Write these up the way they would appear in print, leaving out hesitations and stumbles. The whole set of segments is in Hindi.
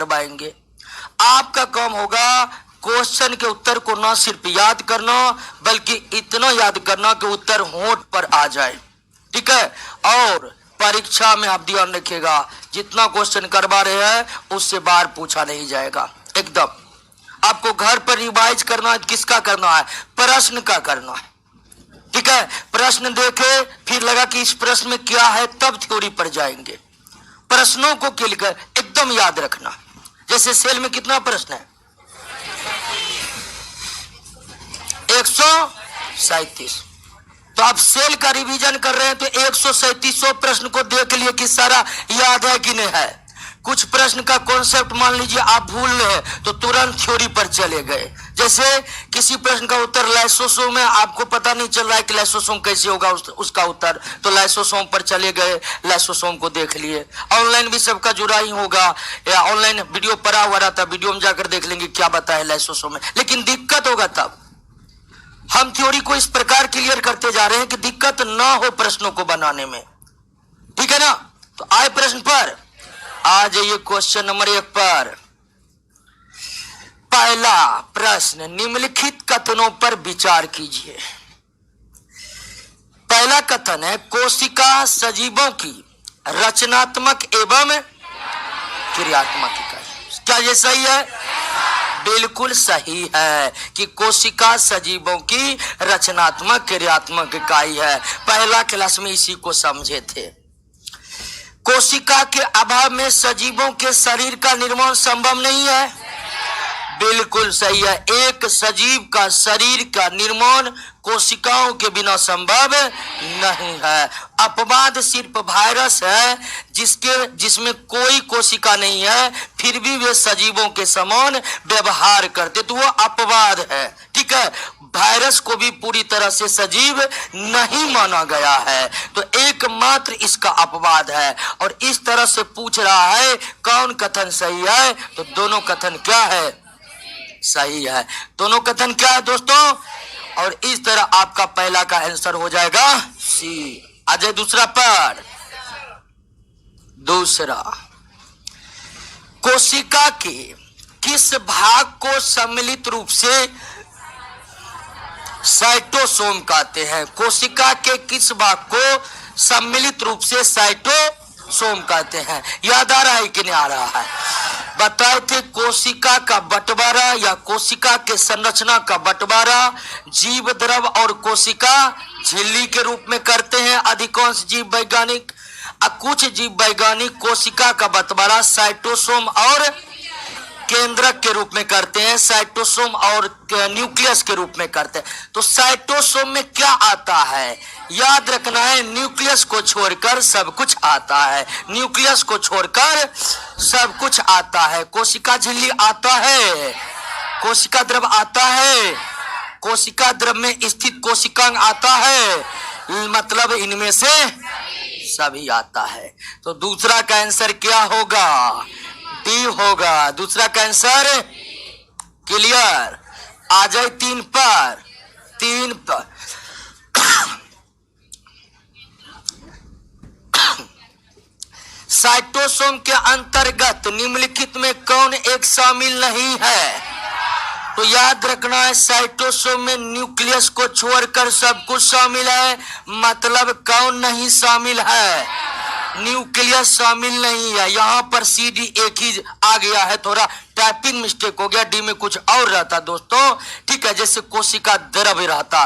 करवाएंगे। आपका काम होगा क्वेश्चन के उत्तर को ना सिर्फ याद करना बल्कि इतना याद करना कि उत्तर होंठ पर आ जाए, ठीक है। और परीक्षा में आप ध्यान रखिएगा, जितना क्वेश्चन करवा रहे हैं उससे बाहर पूछा नहीं जाएगा एकदम। आपको घर पर रिवाइज करना है, किसका करना है? प्रश्न का करना है, ठीक है। प्रश्न देखे फिर लगा कि इस प्रश्न में क्या है, तब थ्योरी पर जाएंगे। प्रश्नों को क्लिक कर एकदम याद रखना। जैसे सेल में कितना प्रश्न है? 137। तो आप सेल का रिवीजन कर रहे हैं तो 137 प्रश्न को देख लिए कि सारा याद है कि नहीं है। कुछ प्रश्न का कॉन्सेप्ट मान लीजिए आप भूल रहे हैं तो तुरंत थ्योरी पर चले गए। जैसे किसी प्रश्न का उत्तर लाइसोसोम है, आपको पता नहीं चल रहा है कि लाइसोसोम कैसे होगा उसका उत्तर, तो लाइसोसोम पर चले गए, लाइसोसोम को देख लिए। ऑनलाइन भी सबका जुड़ा ही होगा, या ऑनलाइन वीडियो पड़ा हुआ रहता, वीडियो में जाकर देख लेंगे क्या बताया लाइसोसोम में। लेकिन दिक्कत होगा तब। हम थ्योरी को इस प्रकार क्लियर करते जा रहे हैं कि दिक्कत ना हो प्रश्नों को बनाने में, ठीक है ना। तो आए प्रश्न पर आ जाइए। क्वेश्चन नंबर 1 पर पहला प्रश्न, निम्नलिखित कथनों पर विचार कीजिए। पहला कथन है कोशिका सजीवों की रचनात्मक एवं क्रियात्मक इकाई। क्या ये सही है? बिल्कुल सही है कि कोशिका सजीवों की रचनात्मक क्रियात्मक इकाई है। पहला क्लास में इसी को समझे थे। कोशिका के अभाव में सजीवों के शरीर का निर्माण संभव नहीं है। बिल्कुल सही है। एक सजीव का शरीर का निर्माण कोशिकाओं के बिना संभव नहीं है। अपवाद सिर्फ वायरस है जिसमें कोई कोशिका नहीं है फिर भी वे सजीवों के समान व्यवहार करते, तो वो अपवाद है, ठीक है। वायरस को भी पूरी तरह से सजीव नहीं माना गया है, तो एकमात्र इसका अपवाद है। और इस तरह से पूछ रहा है कौन कथन सही है, तो दोनों कथन क्या है? सही है। दोनों कथन क्या है दोस्तों? और इस तरह आपका पहला का आंसर हो जाएगा सी। आ जाए दूसरा पर। दूसरा, कोशिका के किस भाग को सम्मिलित रूप से साइटोसोम कहते हैं? कोशिका के किस भाग को सम्मिलित रूप से साइटोसोम कहते हैं? याद आ रहा है कि नहीं आ रहा है? बताए थे कोशिका का बंटवारा या कोशिका के संरचना का बंटवारा जीव द्रव और कोशिका झिल्ली के रूप में करते हैं अधिकांश जीव वैज्ञानिक। कुछ जीव वैज्ञानिक कोशिका का बंटवारा साइटोसोम और केंद्रक के रूप में करते हैं, साइटोसोम और न्यूक्लियस के रूप में करते हैं। तो साइटोसोम में क्या आता है? याद रखना है, न्यूक्लियस को छोड़कर सब कुछ आता है। न्यूक्लियस को छोड़कर सब कुछ आता है। कोशिका झिल्ली आता है, कोशिका द्रव आता है, कोशिका द्रव में स्थित कोशिकांग आता है, मतलब इनमें से सभी आता है। तो दूसरा का आंसर क्या होगा? डी होगा। दूसरा का आंसर क्लियर। आ जाए 3 पर। 3 पर साइटोसोम के अंतर्गत निम्नलिखित में कौन एक शामिल नहीं है? तो याद रखना है साइटोसोम में न्यूक्लियस को छोड़कर सब कुछ शामिल है, मतलब कौन नहीं शामिल है? न्यूक्लियस शामिल नहीं है। यहाँ पर CD एक ही आ गया है, थोड़ा टाइपिंग मिस्टेक हो गया, डी में कुछ और रहता दोस्तों, ठीक है, जैसे कोशिका द्रव रहता।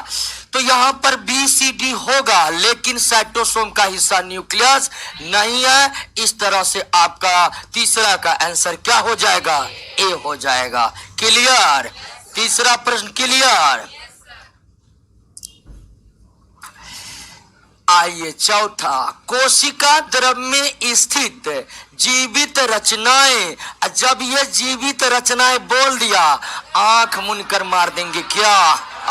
तो यहाँ पर BCD होगा, लेकिन साइटोसोम का हिस्सा न्यूक्लियस नहीं है। इस तरह से आपका तीसरा का आंसर क्या हो जाएगा? ए हो जाएगा। क्लियर? तीसरा प्रश्न क्लियर। आइए चौथा, कोशिका द्रव में स्थित जीवित रचनाएं। जब ये जीवित रचनाएं बोल दिया आंख मुनकर मार देंगे क्या?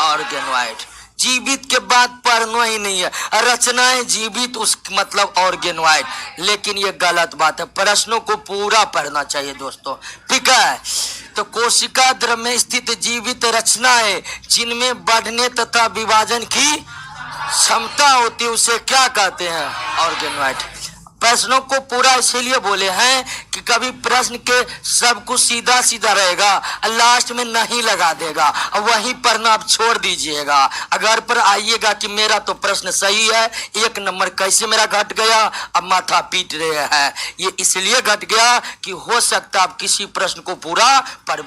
ऑर्गेनॉइड। जीवित के बाद पढ़ना ही नहीं है, रचनाएं जीवित उस मतलब ऑर्गेनॉइड, लेकिन ये गलत बात है। प्रश्नों को पूरा पढ़ना चाहिए दोस्तों, ठीक है। तो कोशिका द्रव में स्थित जीवित रचनाएं जिनमें बढ़ने तथा विभाजन की क्षमता होती है उसे क्या कहते हैं? ऑर्गेनॉइड। प्रश्नों को पूरा इसलिए बोले हैं कि कभी प्रश्न के सब कुछ सीधा सीधा रहेगा, लास्ट में नहीं लगा देगा, वहीं पर ना आप छोड़ दीजिएगा। अगर पर आइएगा कि मेरा तो प्रश्न सही है, 1 नंबर कैसे मेरा घट गया, अब माथा पीट रहे हैं। ये इसलिए घट गया कि हो सकता आप किसी प्रश्न को पूरा पढ़।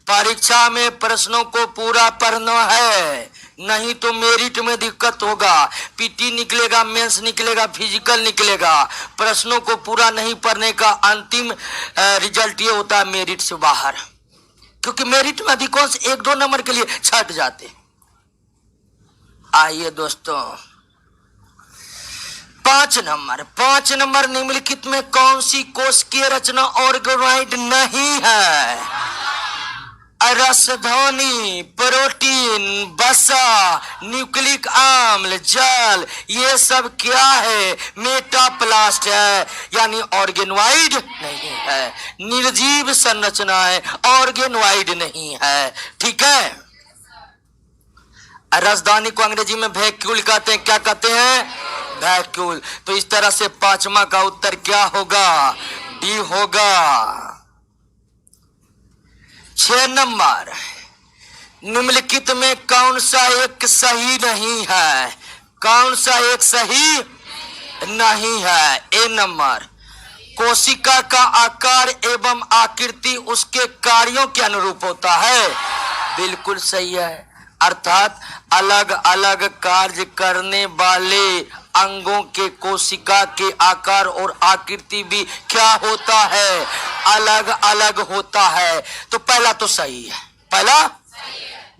परीक्षा में प्रश्नों को पूरा पढ़ना है, नहीं तो मेरिट में दिक्कत होगा। पीटी निकलेगा, मेंस निकलेगा, फिजिकल निकलेगा। प्रश्नों को पूरा नहीं पढ़ने का अंतिम रिजल्ट ये होता है मेरिट से बाहर, क्योंकि मेरिट में अधिकांश 1-2 नंबर के लिए छट जाते। आइए दोस्तों, 5 नंबर निम्नलिखित में कौन सी कोशिकीय रचना ऑर्गेनॉइड नहीं है? रसधौनी, प्रोटीन, वसा, न्यूक्लिक अम्ल, जल, ये सब क्या है? मेटाप्लास्ट है, यानी ऑर्गेनॉइड नहीं है। निर्जीव संरचना है, ऑर्गेनॉइड नहीं है। ठीक है। रसदानी को अंग्रेजी में वैक्यूल कहते हैं। क्या कहते हैं? वैक्यूल। तो इस तरह से 5वां का उत्तर क्या होगा? डी होगा। 6 नंबर, निम्नलिखित में कौन सा एक सही नहीं है? कौन सा एक सही नहीं है? ए नंबर, कोशिका का आकार एवं आकृति उसके कार्यों के अनुरूप होता है। बिल्कुल सही है। अर्थात अलग अलग कार्य करने वाले अंगों के कोशिका के आकार और आकृति भी क्या होता है? अलग अलग होता है। तो पहला तो सही है, पहला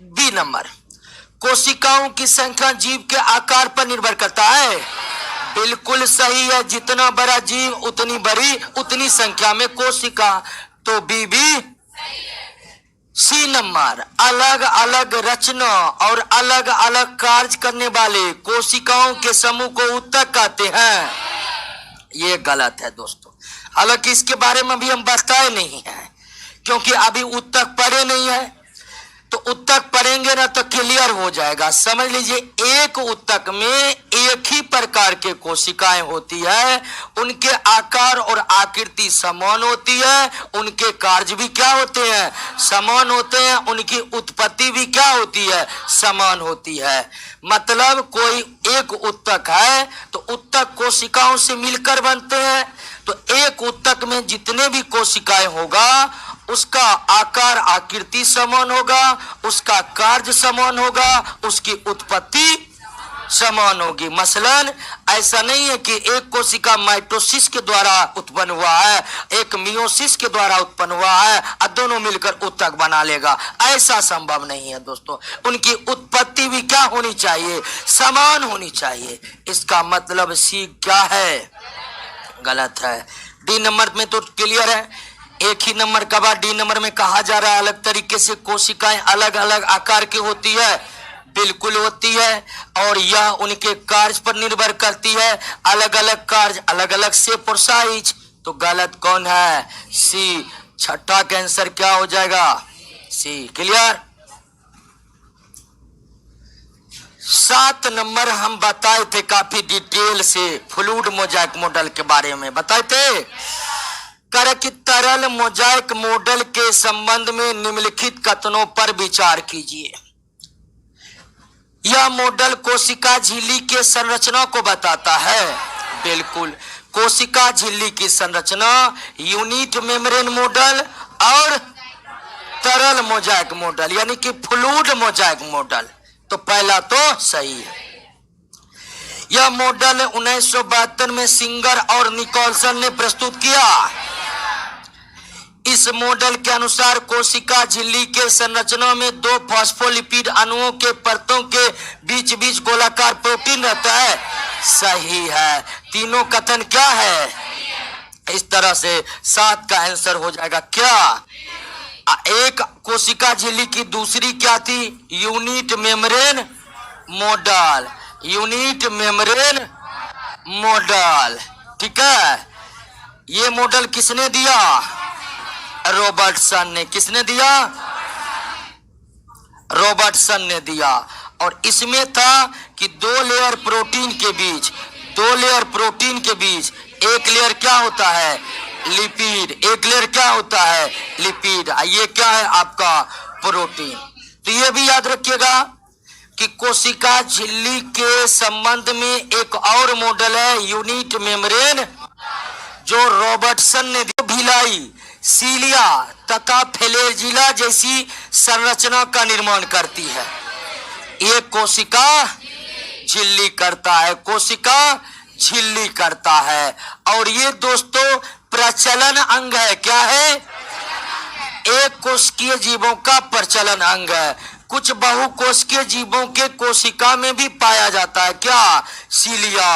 बी नंबर, कोशिकाओं की संख्या जीव के आकार पर निर्भर करता है। बिल्कुल सही है। जितना बड़ा जीव उतनी बड़ी, उतनी संख्या में कोशिका। तो बी भी। सी नंबर, अलग अलग रचना और अलग अलग कार्य करने वाले कोशिकाओं के समूह को ऊतक कहते हैं। ये गलत है दोस्तों। हालांकि इसके बारे में भी हम बताए नहीं है, क्योंकि अभी ऊतक पढ़े नहीं है। तो ऊतक पढ़ेंगे ना तो क्लियर हो जाएगा। समझ लीजिए, एक ऊतक में एक ही प्रकार के कोशिकाएं होती है, उनके आकार और आकृति समान होती है, उनके कार्य भी क्या होते हैं? समान होते हैं, उनकी उत्पत्ति भी क्या होती है? समान होती है। मतलब कोई एक ऊतक है तो ऊतक कोशिकाओं से मिलकर बनते हैं। तो एक ऊतक में जितने भी कोशिकाएं होगा, उसका आकार आकृति समान होगा, उसका कार्य समान होगा, उसकी उत्पत्ति समान होगी। मसलन ऐसा नहीं है कि एक कोशिका माइटोसिस के द्वारा उत्पन्न हुआ है, एक मियोसिस के द्वारा उत्पन्न हुआ है, और दोनों मिलकर ऊतक बना लेगा। ऐसा संभव नहीं है दोस्तों। उनकी उत्पत्ति भी क्या होनी चाहिए? समान होनी चाहिए। इसका मतलब सी क्या है? गलत है। डी नंबर में तो क्लियर है। एक ही नंबर का बाद डी नंबर में कहा जा रहा है अलग तरीके से कोशिकाएं अलग अलग आकार की होती है। बिल्कुल होती है, और यह उनके कार्य पर निर्भर करती है। अलग अलग कार्य, अलग अलग शेप और साइज। तो गलत कौन है? सी। छठा का आंसर क्या हो जाएगा? सी। क्लियर। 7 नंबर हम बताए थे काफी डिटेल से, फ्लूइड मोजाइक मॉडल के बारे में बताए थे। कर कि तरल मोजाइक मॉडल के संबंध में निम्नलिखित कथनों पर विचार कीजिए। यह मॉडल कोशिका झिल्ली के संरचना को बताता है। बिल्कुल। कोशिका झिल्ली की संरचना, यूनिट मेम्ब्रेन मॉडल और तरल मोजाइक मॉडल, यानी कि फ्लूइड मोजाइक मॉडल। तो पहला तो सही है। यह मॉडल 1972 में सिंगर और निकोलसन ने प्रस्तुत किया। इस मॉडल के अनुसार कोशिका झिल्ली के संरचना में 2 फॉस्फोलिपिड अणुओं के परतों के बीच बीच गोलाकार प्रोटीन रहता है। सही है। तीनों कथन क्या है? इस तरह से 7 का आंसर हो जाएगा क्या? एक कोशिका झिल्ली की दूसरी क्या थी? Unit membrane model. Unit membrane model. ठीक है। ये मॉडल किसने दिया? रॉबर्टसन ने। किसने दिया? रॉबर्टसन ने दिया। और इसमें था कि 2 लेयर प्रोटीन के बीच एक लेयर क्या होता है? लिपिड। एक लेयर क्या होता है? लिपिड। ये क्या है आपका? प्रोटीन। तो ये भी याद रखिएगा कि कोशिका झिल्ली के संबंध में एक और मॉडल है यूनिट मेम्ब्रेन, जो रॉबर्टसन ने भिलाई, सीलिया तथा फ्लैजिला जैसी संरचना का निर्माण करती है। ये कोशिका झिल्ली करता है, कोशिका झिल्ली करता है। और ये दोस्तों प्रचलन अंग है। क्या है? एक कोशिकीय जीवों का प्रचलन अंग है। कुछ बहुकोशिकीय जीवों के कोशिका में भी पाया जाता है। क्या? सीलिया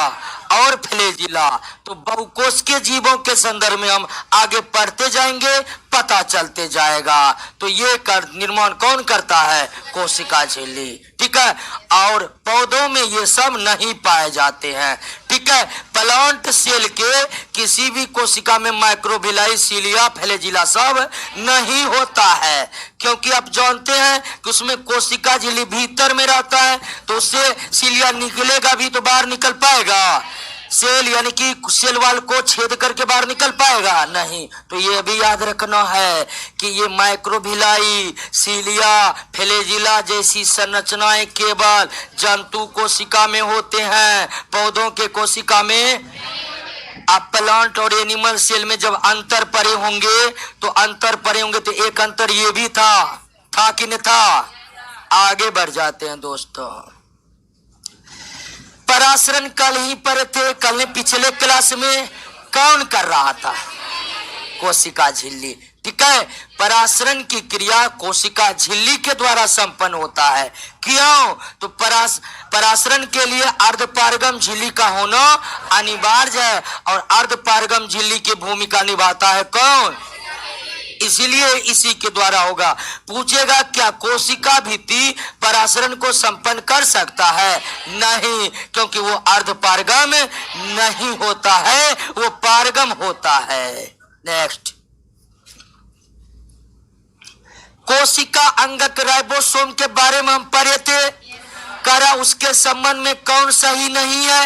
और फ्लैजिला। तो बहुकोशिकीय जीवों के संदर्भ में हम आगे पढ़ते जाएंगे, पता चलते जाएगा। तो ये निर्माण कौन करता है? कोशिका झिल्ली। ठीक है। और पौधों में ये सब नहीं पाए जाते हैं। ठीक है। प्लांट सेल के किसी भी कोशिका में माइक्रोविलाई, सीलिया, फ्लैजिला सब नहीं होता है, क्योंकि आप जानते हैं कि उसमें कोशिका झिल्ली भीतर में रहता है, तो उससे सीलिया निकलेगा भी तो बाहर निकल पाएगा? सेल यानी कि सेल वाल को छेद करके बाहर निकल पाएगा? नहीं। तो ये भी याद रखना है कि ये माइक्रोविलाई, सीलिया, फ्लैजिला जैसी संरचनाएं केवल जंतु कोशिका में होते हैं, पौधों के कोशिका में। आप प्लांट और एनिमल सेल में जब अंतर पड़े होंगे तो एक अंतर ये भी था कि नहीं था? आगे बढ़ जाते हैं दोस्तों। परासरण कल ही पर थे, कल ने पिछले क्लास में कौन कर रहा था? कोशिका झिल्ली। ठीक है। परासरण की क्रिया कोशिका झिल्ली के द्वारा संपन्न होता है। क्यों? तो परासरण के लिए अर्धपारगम झिल्ली का होना अनिवार्य है, और अर्धपारगम झिल्ली की भूमिका निभाता है कौन? इसीलिए इसी के द्वारा होगा। पूछेगा क्या कोशिका भित्ति परासरण को संपन्न कर सकता है? नहीं, क्योंकि वो अर्धपारगम नहीं होता है, वो पारगम होता है। नेक्स्ट, कोशिका अंगक राइबोसोम के बारे में हम पढ़े थे। करा उसके संबंध में कौन सही नहीं है?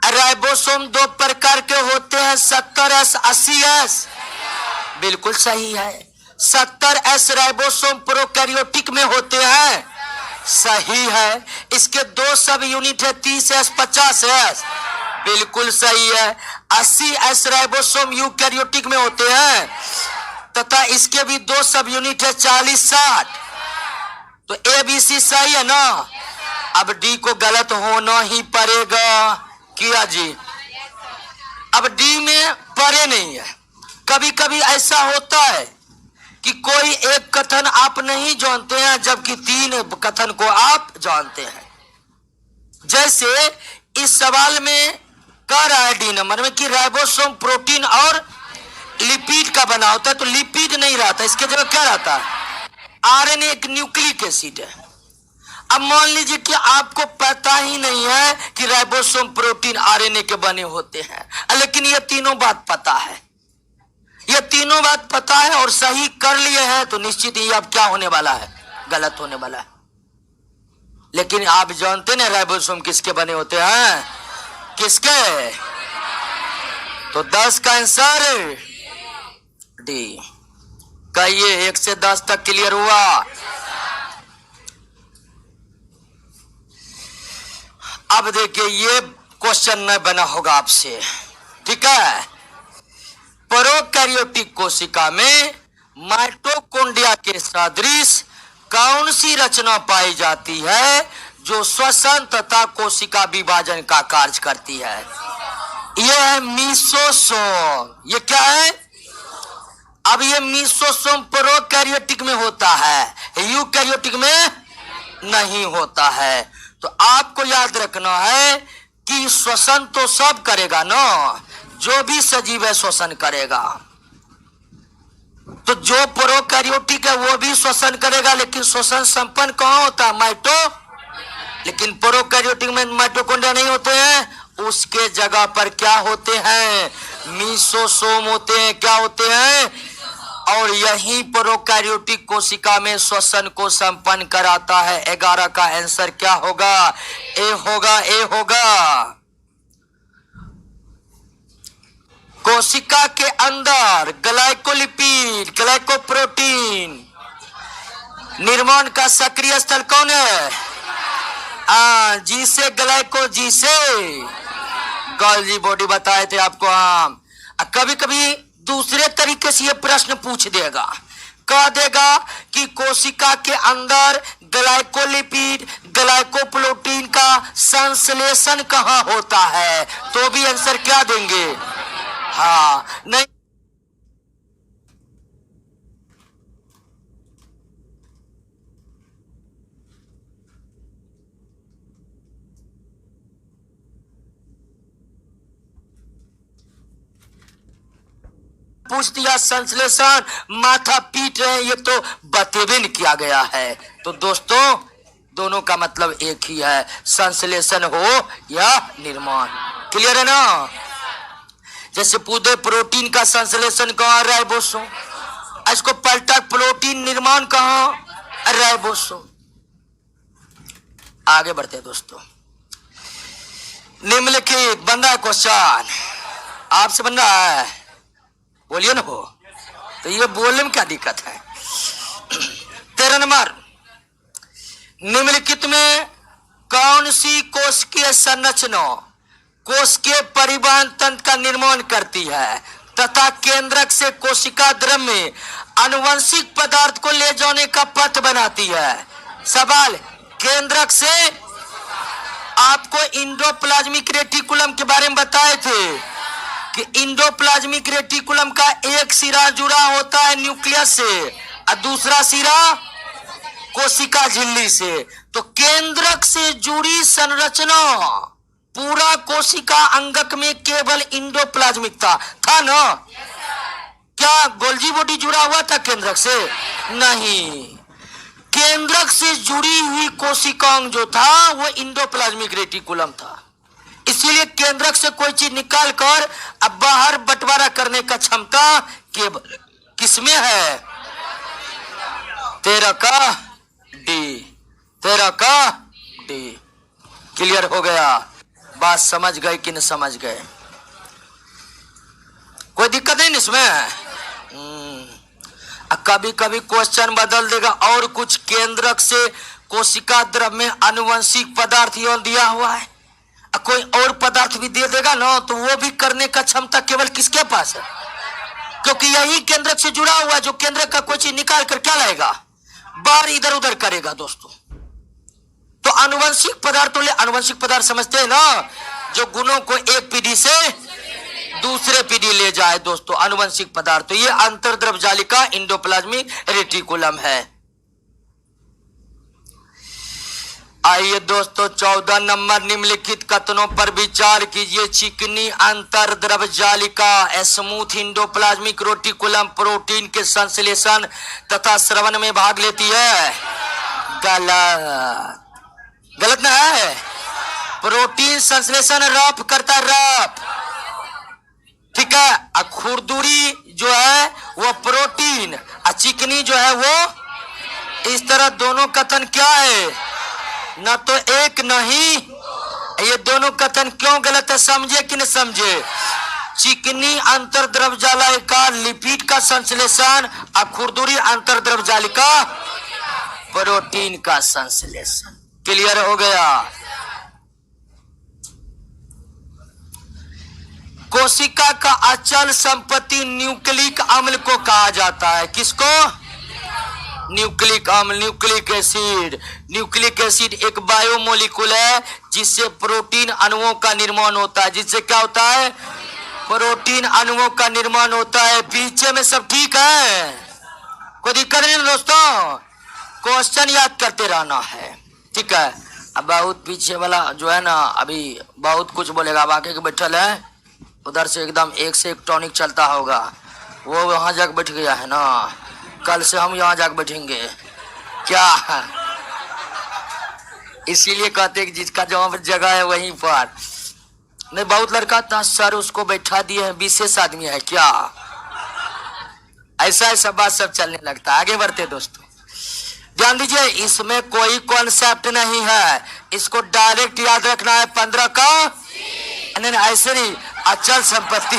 राइबोसोम दो प्रकार के होते हैं, 70S 80S। बिल्कुल सही है। 70S राइबोसोम प्रोकैरियोटिक में होते हैं। सही है। इसके दो सब यूनिट है, 30S 50S। बिल्कुल सही है। 80S राइबोसोम यूकैरियोटिक में होते हैं, तथा इसके भी दो सब यूनिट है, 40-60। तो ABC सही है ना? अब डी को गलत होना ही पड़ेगा। किया जी? अब डी में परे नहीं है। कभी कभी ऐसा होता है कि कोई एक कथन आप नहीं जानते हैं, जबकि 3 कथन को आप जानते हैं। जैसे इस सवाल में कह रहा है डी नंबर में कि राइबोसोम प्रोटीन और लिपिड का बना होता है, तो लिपिड नहीं रहता, इसके जगह क्या रहता है? आरएनए एक न्यूक्लिक एसिड है। अब मान लीजिए कि आपको पता ही नहीं है कि राइबोसोम प्रोटीन आरएनए के बने होते हैं, लेकिन ये तीनों बात पता है। ये तीनों बात पता है और सही कर लिए हैं, तो निश्चित ही अब क्या होने वाला है? गलत होने वाला है। लेकिन आप जानते ना राइबोसोम किसके बने होते हैं? किसके? तो 10 का आंसर डी। कहिए 1 से 10 तक क्लियर हुआ? अब देखिए ये क्वेश्चन न बना होगा आपसे। ठीक है। प्रोकैरियोटिक कोशिका में माइटोकॉन्ड्रिया के सदृश कौन सी रचना पाई जाती है जो श्वसन तथा कोशिका विभाजन का कार्य करती है? यह है मीसोसोम। ये क्या है? अब ये मीसोसोम प्रोकैरियोटिक में होता है, यूकैरियोटिक में नहीं होता है। तो आपको याद रखना है कि श्वसन तो सब करेगा ना, जो भी सजीव है श्वसन करेगा। तो जो प्रोकैरियोटिक है वो भी श्वसन करेगा, लेकिन श्वसन संपन्न कहां होता है? माइटो। लेकिन प्रोकैरियोटिक में माइटोकॉन्ड्रिया नहीं होते हैं, उसके जगह पर क्या होते हैं? मीसोसोम होते हैं। क्या होते हैं? और यही प्रोकैरियोटिक कोशिका में श्वसन को संपन्न कराता है। 11 का आंसर क्या होगा? ए होगा। ए होगा। कोशिका के अंदर ग्लाइकोलिपिड, ग्लाइकोप्रोटीन निर्माण का सक्रिय स्थल कौन है? जी से ग्लाइको, जी से गोल्जी बॉडी बताए थे आपको हम। कभी कभी दूसरे तरीके से ये प्रश्न पूछ देगा, कह देगा कि कोशिका के अंदर ग्लाइकोलिपिड, ग्लाइकोप्रोटीन का संश्लेषण कहाँ होता है, तो भी आंसर क्या देंगे? हाँ, नहीं पूछ दिया संश्लेषण, माथा पीट रहे हैं, ये तो बतेबे नहीं किया गया है। तो दोस्तों दोनों का मतलब एक ही है, संश्लेषण हो या निर्माण। क्लियर है ना? जैसे पूरे प्रोटीन का संश्लेषण कहाँ? राइबोसोम। इसको पलटा, प्रोटीन निर्माण कहाँ? राइबोसोम। आगे बढ़ते हैं दोस्तों। निम्नलिखित बन रहा है क्वेश्चन, आपसे बन रहा है, बोलिए ना हो। तो ये बोलने में क्या दिक्कत है? 13 नंबर, निम्नलिखित में कौन सी कोशिकीय संरचना कोशिकीय परिवहन तंत्र का निर्माण करती है तथा केंद्रक से कोशिका द्रव में आनुवंशिक पदार्थ को ले जाने का पथ बनाती है? सवाल, केंद्रक से आपको इंडोप्लाज्मिक रेटिकुलम के बारे में बताए थे कि इंडोप्लाज्मिक रेटिकुलम का एक सिरा जुड़ा होता है न्यूक्लियस से और दूसरा सिरा कोशिका झिल्ली से। तो केंद्रक से जुड़ी संरचना पूरा कोशिका अंगक में केवल इंडोप्लाज्मिक था ना? क्या गोल्जी बॉडी जुड़ा हुआ था केंद्रक से? नहीं, केंद्रक से जुड़ी हुई कोशिकांग जो था वो इंडोप्लाज्मिक रेटिकुलम था। इसीलिए केंद्रक से कोई चीज निकाल कर अब बाहर बंटवारा करने का क्षमता केवल किसमें है? 13 का डी, 13 का डी। क्लियर हो गया? बात समझ गए कि नहीं समझ गए? कोई दिक्कत नहीं इसमें? कभी कभी क्वेश्चन बदल देगा और कुछ, केंद्रक से कोशिका द्रव में आनुवंशिक पदार्थ दिया हुआ है, कोई और पदार्थ भी दे देगा ना, तो वो भी करने का क्षमता केवल किसके पास है? क्योंकि यही केंद्रक से जुड़ा हुआ, जो केंद्रक का कोई चीज निकाल कर क्या लाएगा? बाहर इधर उधर करेगा दोस्तों। तो आनुवंशिक पदार्थों ले, आनुवंशिक पदार्थ समझते हैं ना, जो गुणों को एक पीढ़ी से दूसरे पीढ़ी ले जाए दोस्तों, आनुवंशिक पदार्थ। तो ये अंतर्द्रव जालिका इंडोप्लाज्मिक रेटिकुलम है। आइए दोस्तों 14 नंबर, निम्नलिखित कथनों पर विचार कीजिए। चिकनी अंतर्द्रव जालिका स्मूथ इंडोप्लाज्मिक रेटिकुलम प्रोटीन के संश्लेषण तथा स्रवण में भाग लेती है। गलत, गलत ना है। प्रोटीन संश्लेषण रफ करता है, रफ, ठीक है। खुरदुरी जो है वो प्रोटीन, और चिकनी जो है वो, इस तरह दोनों कथन क्या है? न तो एक नहीं, ये दोनों कथन क्यों गलत है, समझे कि नहीं समझे? चिकनी अंतर्द्रव जालिका लिपिड का संश्लेषण और खुरदुरी अंतर्द्रव जालिका प्रोटीन का संश्लेषण। क्लियर हो गया? कोशिका का अचल संपत्ति न्यूक्लिक अम्ल को कहा जाता है। किसको? न्यूक्लिक अम्ल, न्यूक्लिक एसिड। न्यूक्लिक एसिड एक बायोमोलिकुल है जिससे प्रोटीन अणुओं का निर्माण होता है। जिससे क्या होता है? प्रोटीन अणुओं का निर्माण होता है। पीछे में सब ठीक है, कोई दिक्कत नहीं दोस्तों। क्वेश्चन याद करते रहना है, ठीक है। अब बहुत पीछे वाला जो है ना, अभी बहुत कुछ बोलेगा। अब आके बैठल है उधर से, एकदम एक से एक टॉनिक चलता होगा, वो वहां जाकर बैठ गया है ना। कल से हम यहाँ जाकर बैठेंगे क्या? इसीलिए कहते कि जिसका जहाँ पर जगह है वहीं पर नहीं। बहुत लड़का था सर, उसको बैठा दिए हैं, विशेष आदमी है क्या? ऐसा ऐसा बात सब चलने लगता है। आगे बढ़ते दोस्तों, ध्यान दीजिए, इसमें कोई कॉन्सेप्ट नहीं है, इसको डायरेक्ट याद रखना है। 15 का नहीं, ऐसे नहीं, अचल संपत्ति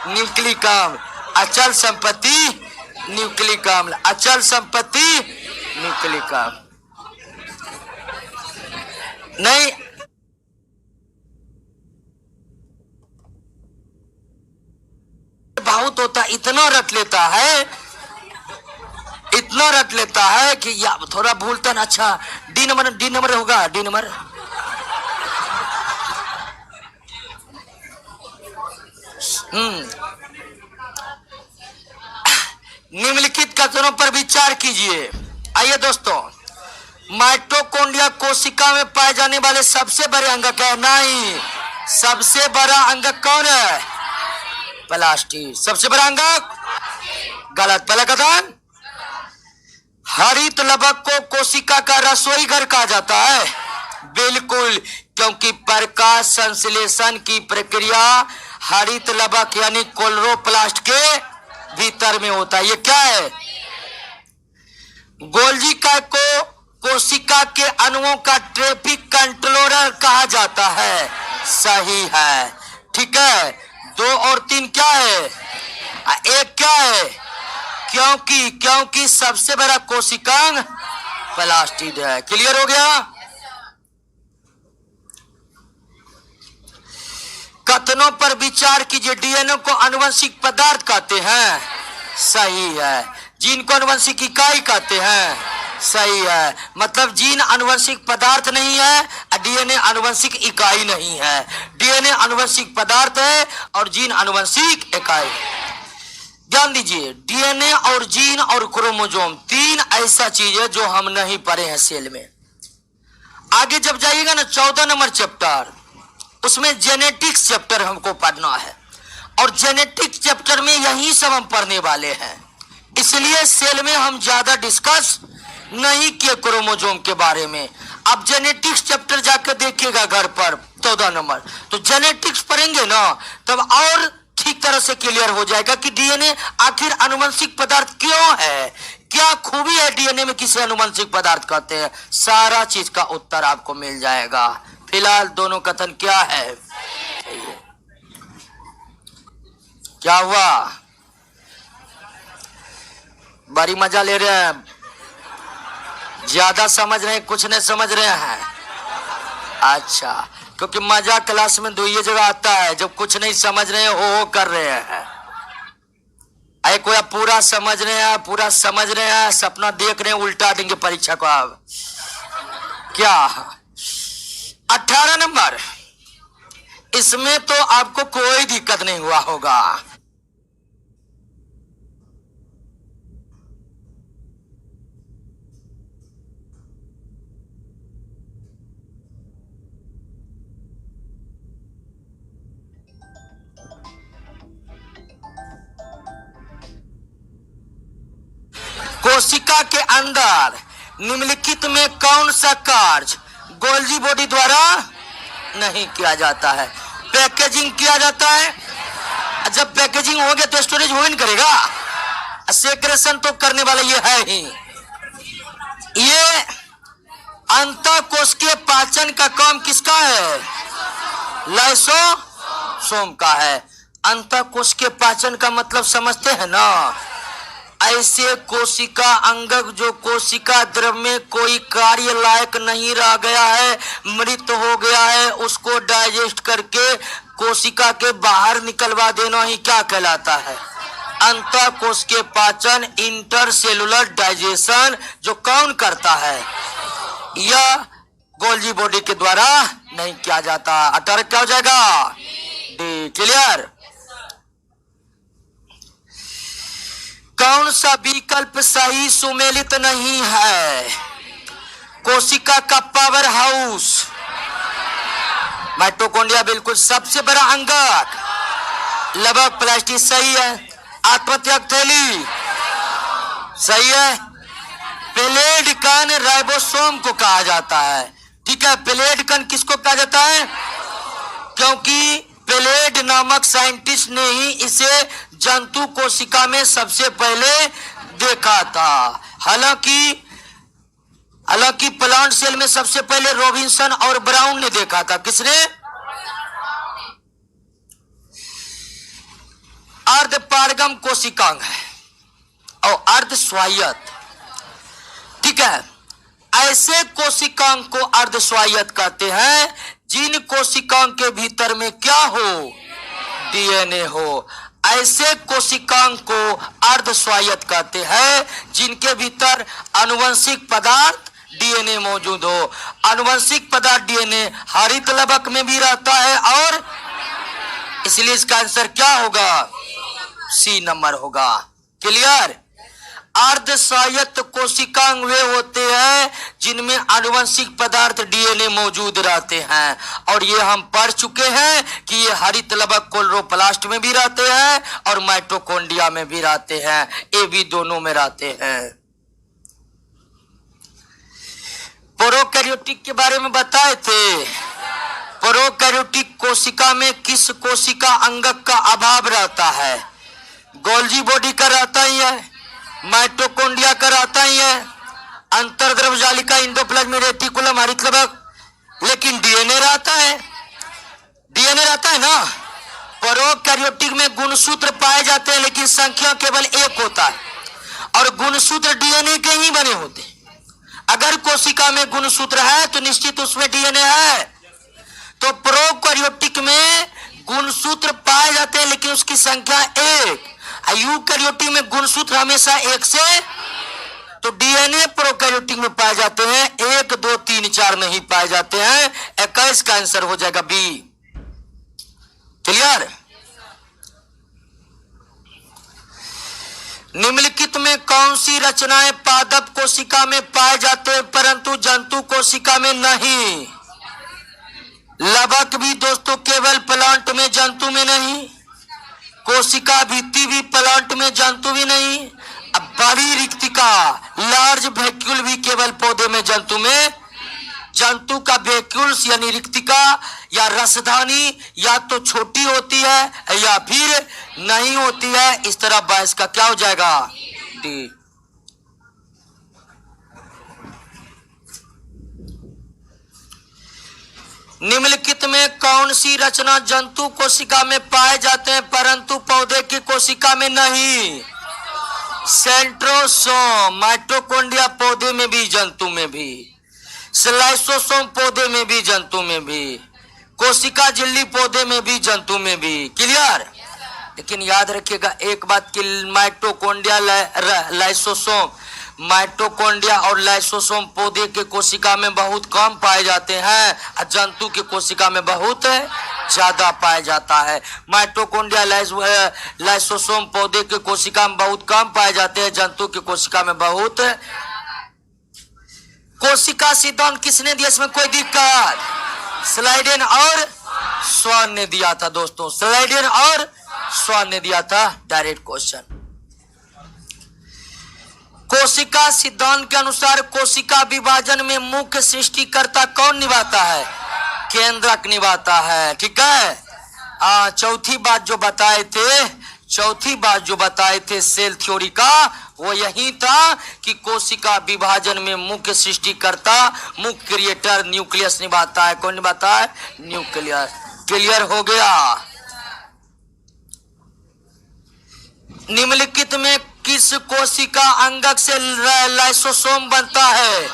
न्यूक्लिक अम्ल। अचल संपत्ति न्यूक्लिक अम्ल, अचल संपत्ति न्यूक्लिक अम्ल। नहीं, बहुत होता, इतना रट लेता है, इतना रट लेता है कि या थोड़ा भूलता ना। अच्छा, डी नंबर होगा, डी नंबर। निम्नलिखित कथनों पर विचार कीजिए। आइए दोस्तों, माइटोकॉन्ड्रिया कोशिका में पाए जाने वाले सबसे बड़े अंगक है। नहीं, सबसे बड़ा अंगक कौन है? प्लास्टिड। सबसे बड़ा अंगक गलत। पहला कथन, हरित लवक को कोशिका का रसोई घर कहा जाता है। बिल्कुल, क्योंकि प्रकाश संश्लेषण की प्रक्रिया हरित लवक यानी क्लोरोप्लास्ट के भीतर में होता है। ये क्या है? गोल्जी को कोशिका के अणुओं का ट्रैफिक कंट्रोलर कहा जाता है। सही है, ठीक है। 2 और 3 क्या है? एक क्या है? क्योंकि सबसे बड़ा कोशिकांग प्लास्टिड है। क्लियर हो गया? कथनों पर विचार कीजिए। डीएनए को आनुवंशिक पदार्थ कहते हैं। सही है। जीन को आनुवंशिक इकाई कहते हैं। सही है। मतलब जीन आनुवंशिक पदार्थ नहीं है, डीएनए आनुवंशिक इकाई नहीं है। डीएनए आनुवंशिक पदार्थ है और जीन आनुवंशिक इकाई। ध्यान दीजिए, डीएनए और जीन और क्रोमोसोम 3 ऐसा चीज है जो हम नहीं पढ़े हैं सेल में। आगे जब जाइएगा ना 14 नंबर चैप्टर, उसमें जेनेटिक्स चैप्टर हमको पढ़ना है और जेनेटिक्स चैप्टर में यही सब हम पढ़ने वाले हैं। इसलिए सेल में हम ज्यादा डिस्कस नहीं किए क्रोमोसोम के बारे में। अब जेनेटिक्स चैप्टर जाकर देखिएगा घर पर 14 नंबर, तो जेनेटिक्स पढ़ेंगे ना तब और ठीक तरह से क्लियर हो जाएगा कि डीएनए आखिर आनुवंशिक पदार्थ क्यों है, क्या खूबी है डीएनए में, किसे आनुवंशिक पदार्थ कहते हैं। सारा चीज का उत्तर आपको मिल जाएगा। फिलहाल दोनों कथन क्या है? क्या हुआ? बड़ी मजा ले रहे हैं, ज्यादा समझ रहे हैं, कुछ नहीं समझ रहे हैं। अच्छा, क्योंकि मजा क्लास में 2 जगह आता है, जब कुछ नहीं समझ रहे हैं हो कर रहे हैं। अरे कोई पूरा समझ रहे हैं, पूरा समझ रहे हैं, सपना देख रहे हैं, उल्टा देंगे परीक्षा को। अब क्या 18 नंबर, इसमें तो आपको कोई दिक्कत नहीं हुआ होगा। कोशिका के अंदर निम्नलिखित में कौन सा कार्य गोल्जी बॉडी द्वारा नहीं किया जाता है? पैकेजिंग किया जाता है। जब पैकेजिंग हो गया तो स्टोरेज हो नहीं करेगा, सेक्रेशन तो करने वाला ये है ही। ये अंतःकोशिकीय पाचन का काम किसका है? लाइसोसोम का है। अंतःकोशिकीय पाचन का मतलब समझते हैं ना? ऐसे कोशिका अंगक जो कोशिका द्रव में कोई कार्य लायक नहीं रह गया है, मृत हो गया है, उसको डाइजेस्ट करके कोशिका के बाहर निकलवा देना ही क्या कहलाता है? अंतःकोशिकीय पाचन, इंटरसेलुलर डाइजेशन जो कौन करता है? यह गोल्जी बॉडी के द्वारा नहीं किया जाता। 18 क्या हो जाएगा? डी। क्लियर? कौन सा विकल्प सही सुमेलित नहीं है? कोशिका का पावर हाउस माइटोकॉन्ड्रिया बिल्कुल सबसे बड़ा अंगक लवक प्लास्टिड सही है। आत्मत्याग थैली सही है। पेलेड कण राइबोसोम को कहा जाता है। ठीक है, पेलेड कण किसको कहा जाता है? क्योंकि पेलेड नामक साइंटिस्ट ने ही इसे जंतु कोशिका में सबसे पहले देखा था। हालांकि प्लांट सेल में सबसे पहले रॉबिन्सन और ब्राउन ने देखा था। किसने? अर्धपारगम कोशिकांग है और अर्ध स्वायत्त। ठीक है, ऐसे कोशिकांग को अर्ध स्वायत्त कहते हैं जिन कोशिकांग के भीतर में क्या हो, डीएनए हो। ऐसे कोशिकांग को अर्ध स्वायत्त कहते हैं जिनके भीतर आनुवंशिक पदार्थ डीएनए मौजूद हो। आनुवंशिक पदार्थ डीएनए हरित लवक में भी रहता है और इसलिए इसका आंसर क्या होगा, सी नंबर होगा। क्लियर। अर्ध स्वायत्त कोशिकांग वे होते हैं जिनमें आनुवंशिक पदार्थ डीएनए मौजूद रहते हैं और ये हम पढ़ चुके हैं कि ये हरित लवक क्लोरोप्लास्ट में भी रहते हैं और माइटोकॉन्ड्रिया में भी रहते हैं, ये भी दोनों में रहते हैं। प्रोकैरियोटिक के बारे में बताए थे। प्रोकैरियोटिक कोशिका में किस कोशिका अंगक का अभाव रहता है, गोल्जी बॉडी का रहता ही है, माइटोकॉन्ड्रिया का रहता ही है, अंतर्द्रव जालिका, एंडोप्लाज्मिक रेटिकुलम, हरित लवक, लेकिन डीएनए रहता है। डीएनए रहता है ना। प्रोकैरियोटिक में गुणसूत्र पाए जाते हैं लेकिन संख्या केवल एक होता है और गुणसूत्र डीएनए के ही बने होते हैं। अगर कोशिका में गुणसूत्र है तो निश्चित उसमें डीएनए है। तो प्रोकैरियोटिक में गुणसूत्र पाए जाते हैं लेकिन उसकी संख्या एक। यूकैरियोटिक में गुणसूत्र हमेशा एक से, तो डीएनए प्रोकैरियोटिक में पाए जाते हैं, 1 2 3 4 नहीं पाए जाते हैं। 21 का आंसर हो जाएगा बी। क्लियर। निम्नलिखित में कौन सी रचनाएं पादप कोशिका में पाए जाते हैं परंतु जंतु कोशिका में नहीं। लवक भी दोस्तों केवल प्लांट में, जंतु में नहीं। कोशिका भित्ति भी प्लांट में, जंतु भी नहीं। अब बड़ी रिक्तिका, लार्ज वैक्यूल भी केवल पौधे में, जंतु में। जंतु का वैक्यूल्स यानी रिक्तिका या रसधानी या तो छोटी होती है या फिर नहीं होती है। इस तरह 22 का क्या हो जाएगा, डी। निम्नलिखित में कौन सी रचना जंतु कोशिका में पाए जाते हैं परंतु पौधे की कोशिका में नहीं। सेंट्रोसोम, माइटोकॉन्ड्रिया पौधे में भी जंतु में भी, लाइसोसोम पौधे में भी जंतु में भी, कोशिका झिल्ली पौधे में भी जंतु में भी। क्लियर। लेकिन याद रखिएगा एक बात कि माइटोकॉन्ड्रिया, लाइसोसोम, माइटोकॉन्ड्रिया और लाइसोसोम पौधे के कोशिका में बहुत कम पाए जाते हैं और जंतु की कोशिका में बहुत ज्यादा पाया जाता है। माइटोकॉन्ड्रिया, लाइसोसोम पौधे के कोशिका में बहुत कम पाए जाते हैं, जंतु की कोशिका में बहुत। कोशिका सिद्धांत किसने दिया, इसमें कोई दिक्कत? स्लाइडेन और स्वान ने दिया था दोस्तों, स्लाइडेन और स्वान ने दिया था। Direct question. कोशिका सिद्धांत के अनुसार कोशिका विभाजन में मुख्य सृष्टिकर्ता कौन निभाता है, केंद्रक निभाता है। ठीक है। चौथी बात जो बताए थे सेल थ्योरी का, वो यही था कि कोशिका विभाजन में मुख्य सृष्टिकर्ता, मुख्य क्रिएटर न्यूक्लियस निभाता है। कौन निभाता है, न्यूक्लियस। क्लियर हो गया। निम्नलिखित में किस कोशिका अंगक से लाइसोसोम बनता है,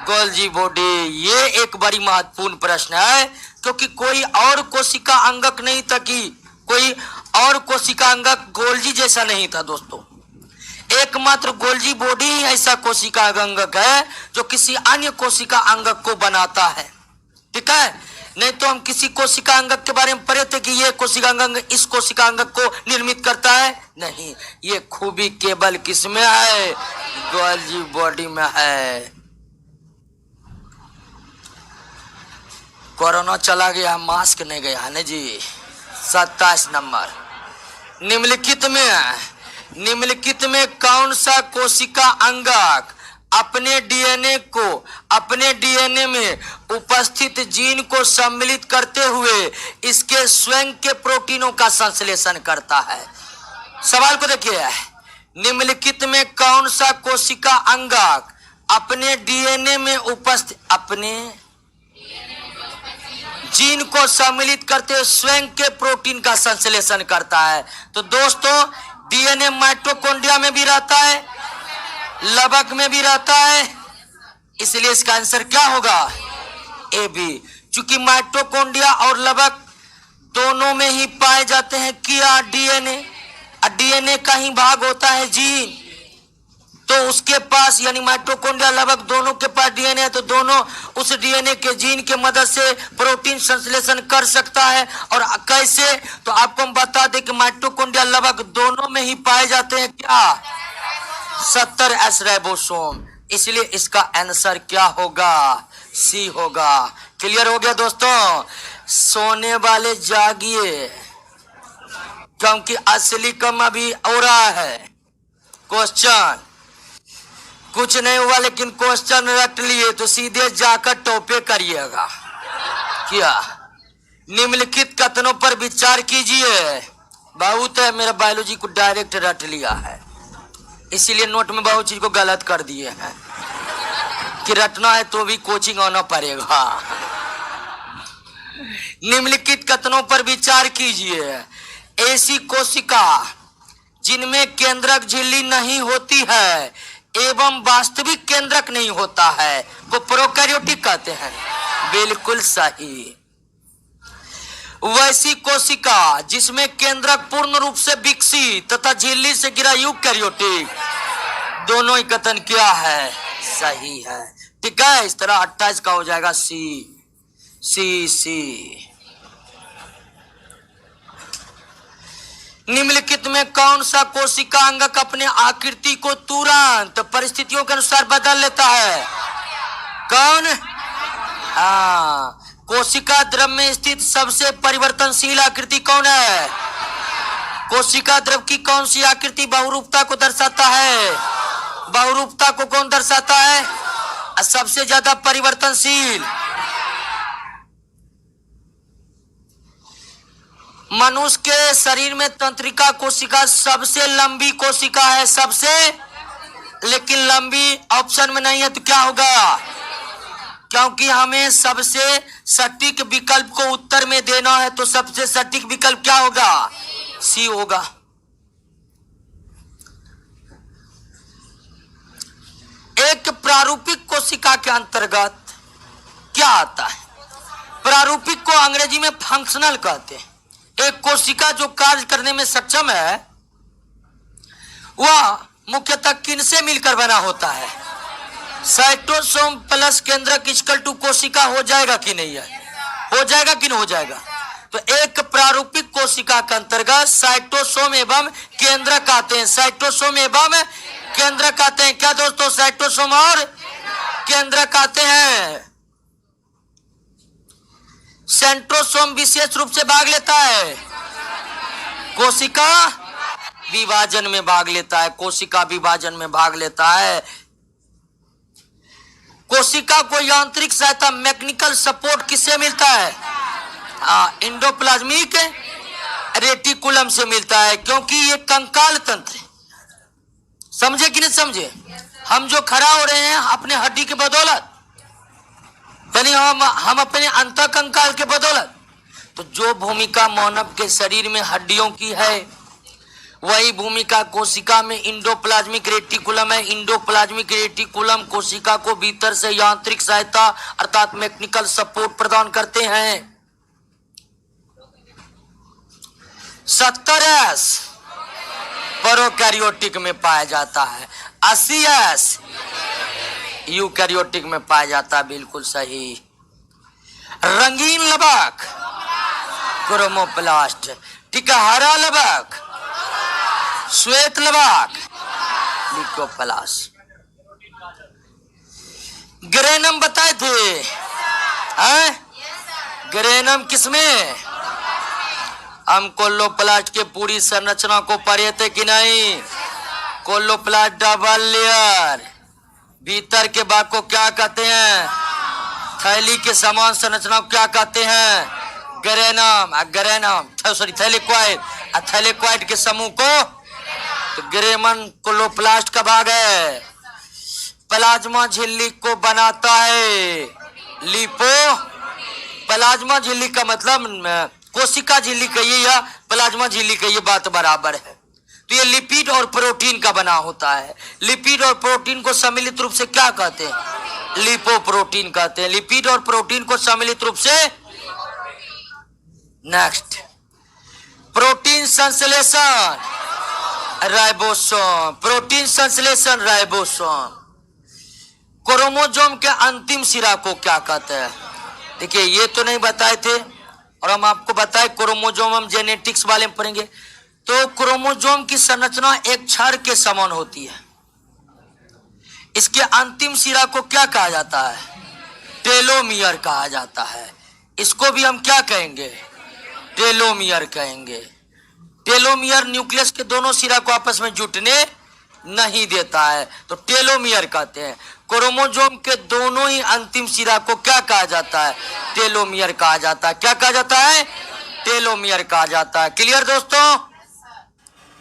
गोल्जी बॉडी। ये एक बड़ी महत्वपूर्ण प्रश्न है क्योंकि कोई और कोशिका अंगक नहीं था, कि कोई और कोशिका अंगक गोल्जी जैसा नहीं था दोस्तों। एकमात्र गोल्जी बॉडी ही ऐसा कोशिका अंगक है जो किसी अन्य कोशिका अंगक को बनाता है। ठीक है। नहीं तो हम किसी कोशिका अंगक के बारे में पढ़े थे कि ये कोशिका अंग इस कोशिका अंगक को निर्मित करता है, नहीं। ये खूबी केवल किसमें है, गोल्जी बॉडी में है। कोरोना चला गया, मास्क नहीं गया है ना जी। 27 नंबर। निम्नलिखित में कौन सा कोशिका अंगक अपने डीएनए में उपस्थित जीन को सम्मिलित करते हुए इसके स्वयं के प्रोटीनों का संश्लेषण करता है। सवाल को देखिए, निम्नलिखित में कौन सा कोशिका अंगक अपने डीएनए में उपस्थित जीन को सम्मिलित करते हुए स्वयं के प्रोटीन का संश्लेषण करता है। तो दोस्तों डीएनए माइटोकॉन्ड्रिया में भी रहता है, लबक में भी रहता है, इसलिए इसका आंसर क्या होगा? A B. चूंकि माइटोकॉन्ड्रिया और लबक दोनों में ही पाए जाते हैं क्या डीएनए, डीएनए का ही भाग होता है जीन, तो उसके पास यानी माइटोकॉन्ड्रिया लबक दोनों के पास डीएनए है, तो दोनों उस डीएनए के जीन के मदद से प्रोटीन संश्लेषण कर सकता है। और कैसे? तो आपको हम बता दें कि माइटोकॉन्ड्रिया लबक दोनों में ही पाए जाते हैं क्या? 70 एस राइबोसोम। इसलिए इसका आंसर क्या होगा? सी होगा। क्लियर हो गया दोस्तों? सोने वाले जागिए, क्योंकि असली कम अभी हो रहा है। क्वेश्चन कुछ नहीं हुआ, लेकिन क्वेश्चन रट लिए तो सीधे जाकर टोपे करिएगा। क्या? निम्नलिखित कथनों पर विचार कीजिए। बहुत है, मेरा बायोलॉजी को डायरेक्ट रट लिया है, इसीलिए नोट में बहुत चीज को गलत कर दिए हैं कि रटना है तो भी कोचिंग आना पड़ेगा। निम्नलिखित कथनों पर विचार कीजिए। ऐसी कोशिका जिनमें केंद्रक झिल्ली नहीं होती है एवं वास्तविक केंद्रक नहीं होता है को प्रोकैरियोटिक कहते हैं। बिल्कुल सही। वैसी कोशिका जिसमें केंद्रक पूर्ण रूप से विकसित तथा झिल्ली से घिरा यूकैरियोटिक, दोनों ही कथन क्या है? सही है। ठीक है, इस तरह 28 का हो जाएगा सी। सी सी। निम्नलिखित में कौन सा कोशिका अंगक अपने आकृति को तुरंत परिस्थितियों के अनुसार बदल लेता है? कौन? कोशिका द्रव में स्थित सबसे परिवर्तनशील आकृति कौन है? कोशिका द्रव की कौन सी आकृति बहुरूपता को दर्शाता है? बहुरूपता को कौन दर्शाता है? सबसे ज्यादा परिवर्तनशील। मनुष्य के शरीर में तंत्रिका कोशिका सबसे लंबी कोशिका है, सबसे, लेकिन लंबी ऑप्शन में नहीं है, तो क्या होगा? क्योंकि हमें सबसे सटीक विकल्प को उत्तर में देना है, तो सबसे सटीक विकल्प क्या होगा? सी होगा। एक प्रारूपिक कोशिका के अंतर्गत क्या आता है? प्रारूपिक को अंग्रेजी में फंक्शनल कहते हैं। एक कोशिका जो कार्य करने में सक्षम है वह मुख्यतः किनसे मिलकर बना होता है? साइटोसोम प्लस केंद्रक इक्वल टू कोशिका हो जाएगा कि नहीं है? हो जाएगा कि नहीं हो जाएगा? तो एक प्रारूपिक कोशिका के अंतर्गत साइटोसोम एवं केंद्रक आते हैं। साइटोसोम एवं केंद्रक आते हैं। क्या दोस्तों? साइटोसोम और केंद्रक आते हैं। सेंट्रोसोम विशेष रूप से भाग लेता है, कोशिका विभाजन में भाग लेता है। कोशिका विभाजन में भाग लेता है। कोशिका को यांत्रिक सहायता मैकेनिकल सपोर्ट किससे मिलता है? एंडोप्लाज्मिक रेटिकुलम से मिलता है, क्योंकि ये कंकाल तंत्र है। समझे कि नहीं समझे? हम जो खड़ा हो रहे हैं अपने हड्डी के बदौलत, यानी हम अपने अंत कंकाल के बदौलत। तो जो भूमिका मानव के शरीर में हड्डियों की है वही भूमिका कोशिका में इंडोप्लाज्मिक रेटिकुलम है। इंडोप्लाज्मिक रेटिकुलम कोशिका को भीतर से यांत्रिक सहायता अर्थात मैकेनिकल सपोर्ट प्रदान करते हैं। 70S प्रोकैरियोटिक में पाया जाता है, 80S यूकैरियोटिक में पाया जाता है। बिल्कुल सही। रंगीन लबक क्रोमोप्लास्ट, ठीक है। हरा लबक, श्वेत लबक ल्यूकोप्लास्ट। ग्रेनम बताए थे, ग्रेनम किसमें? हम कोलोप्लास्ट के पूरी संरचना को पढ़े थे कि नहीं? कोलोप्लास्ट डबल लेयर, भीतर के भाग को क्या कहते हैं? थैली के समान संरचना को क्या कहते हैं? Granum. Granum sorry thylakoid, thylakoid के समूह को तो ग्रेमन कोलोप्लास्ट का भाग है। प्लाज्मा झिल्ली को बनाता है लिपो प्लाज्मा झिल्ली का मतलब कोशिका झिल्ली कहिए या प्लाज्मा झिल्ली कहिए, बात बराबर है। तो ये लिपिड और प्रोटीन का बना होता है। लिपिड और प्रोटीन को सम्मिलित रूप से क्या कहते हैं? लिपोप्रोटीन कहते हैं। लिपिड और प्रोटीन को सम्मिलित रूप से। नेक्स्ट, प्रोटीन संश्लेषण राइबोसोम। प्रोटीन संश्लेषण राइबोसोम। क्रोमोसोम के अंतिम सिरा को क्या कहते हैं? देखिए ये तो नहीं बताए थे, और हम आपको बताए क्रोमोसोम हम जेनेटिक्स वाले में पढ़ेंगे। तो क्रोमोसोम की संरचना एक क्षण के समान होती है। इसके अंतिम सिरा को क्या कहा जाता है? टेलोमियर कहा जाता है। इसको भी हम क्या कहेंगे? टेलोमियर कहेंगे। टेलोमियर न्यूक्लियस के दोनों सिरा को आपस में जुटने नहीं देता है, तो टेलोमियर कहते हैं। क्रोमोसोम के दोनों ही अंतिम सिरा को क्या कहा जाता है? टेलोमियर कहा जाता है। क्या कहा जाता है? टेलोमियर कहा जाता है। क्लियर दोस्तों?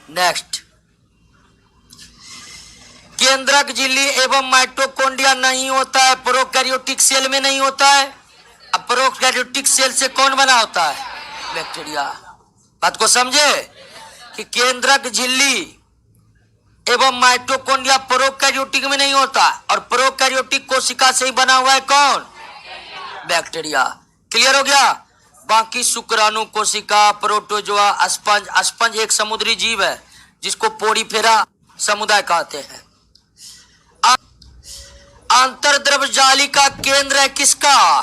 नेक्स्ट, केंद्रक झिल्ली एवं माइटोकॉन्ड्रिया नहीं होता है, प्रोकैरियोटिक सेल में नहीं होता है। अब प्रोकैरियोटिक सेल से कौन बना होता है? बैक्टीरिया। बात को समझे कि केंद्रक झिल्ली एवं माइटोकॉन्ड्रिया प्रोकैरियोटिक में नहीं होता, और प्रोकैरियोटिक कोशिका से ही बना हुआ है कौन? बैक्टीरिया। क्लियर हो गया? बाकी शुक्राणु कोशिका, प्रोटोजोआ, स्पंज। स्पंज एक समुद्री जीव है जिसको पोड़ीफेरा समुदाय कहते हैं। अंतर्द्रव जालिका केंद्र है किसका?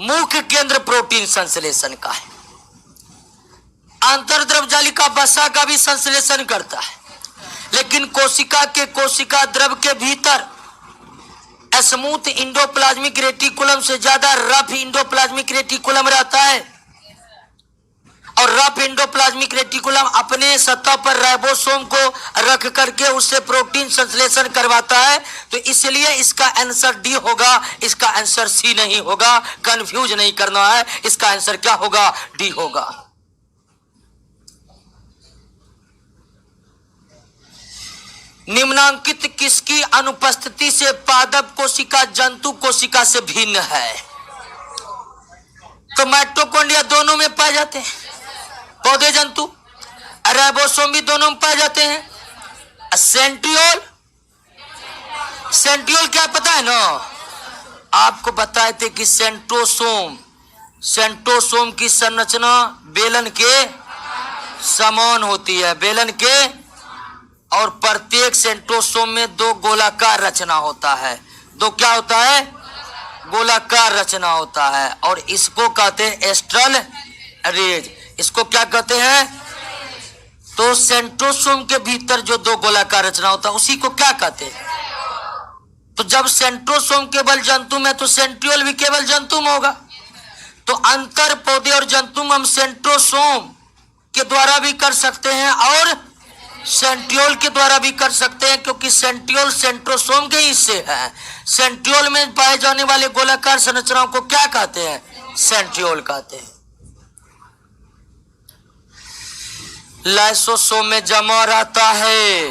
मुख्य केंद्र प्रोटीन संश्लेषण का है। अंतर्द्रव जालिका वसा का भी संश्लेषण करता है, लेकिन कोशिका के कोशिका द्रव के भीतर स्मूथ इंडोप्लाज्मिक रेटिकुलम से ज्यादा रफ इंडोप्लाज्मिक रेटिकुलम रहता है, और रफ इंडोप्लाज्मिक रेटिकुलम अपने सतह पर राइबोसोम को रख करके उससे प्रोटीन संश्लेषण करवाता है। तो इसलिए इसका आंसर डी होगा, इसका आंसर सी नहीं होगा। कंफ्यूज नहीं करना है, इसका आंसर क्या होगा? डी होगा। निम्नांकित किसकी अनुपस्थिति से पादप कोशिका जंतु कोशिका से भिन्न है? तो माइटोकॉन्ड्रिया दोनों में पाए जाते हैं, पौधे जंतु। राइबोसोम भी दोनों में पाए जाते हैं। सेंट्रियोल, सेंट्रियोल क्या पता है ना? आपको बताए थे कि सेंट्रोसोम, सेंट्रोसोम की संरचना बेलन के समान होती है, बेलन के, और प्रत्येक सेंट्रोसोम में दो गोलाकार रचना होता है। दो क्या होता है? गोलाकार रचना होता है, और इसको कहते हैं एस्ट्रल रेज। इसको क्या कहते हैं? तो सेंट्रोसोम के भीतर जो दो गोलाकार रचना होता है उसी को क्या कहते हैं? तो जब सेंट्रोसोम केवल जंतु में, तो सेंट्रियोल भी केवल जंतु में होगा। तो अंतर पौधे और जंतु में हम सेंट्रोसोम के द्वारा भी कर सकते हैं और सेंट्रियोल के द्वारा भी कर सकते हैं, क्योंकि सेंट्रियोल सेंट्रोसोम के हिस्से हैं। सेंट्रियोल में पाए जाने वाले गोलाकार संरचनाओं को क्या कहते हैं? सेंट्रियोल कहते हैं। लाइसोसोम में जमा रहता है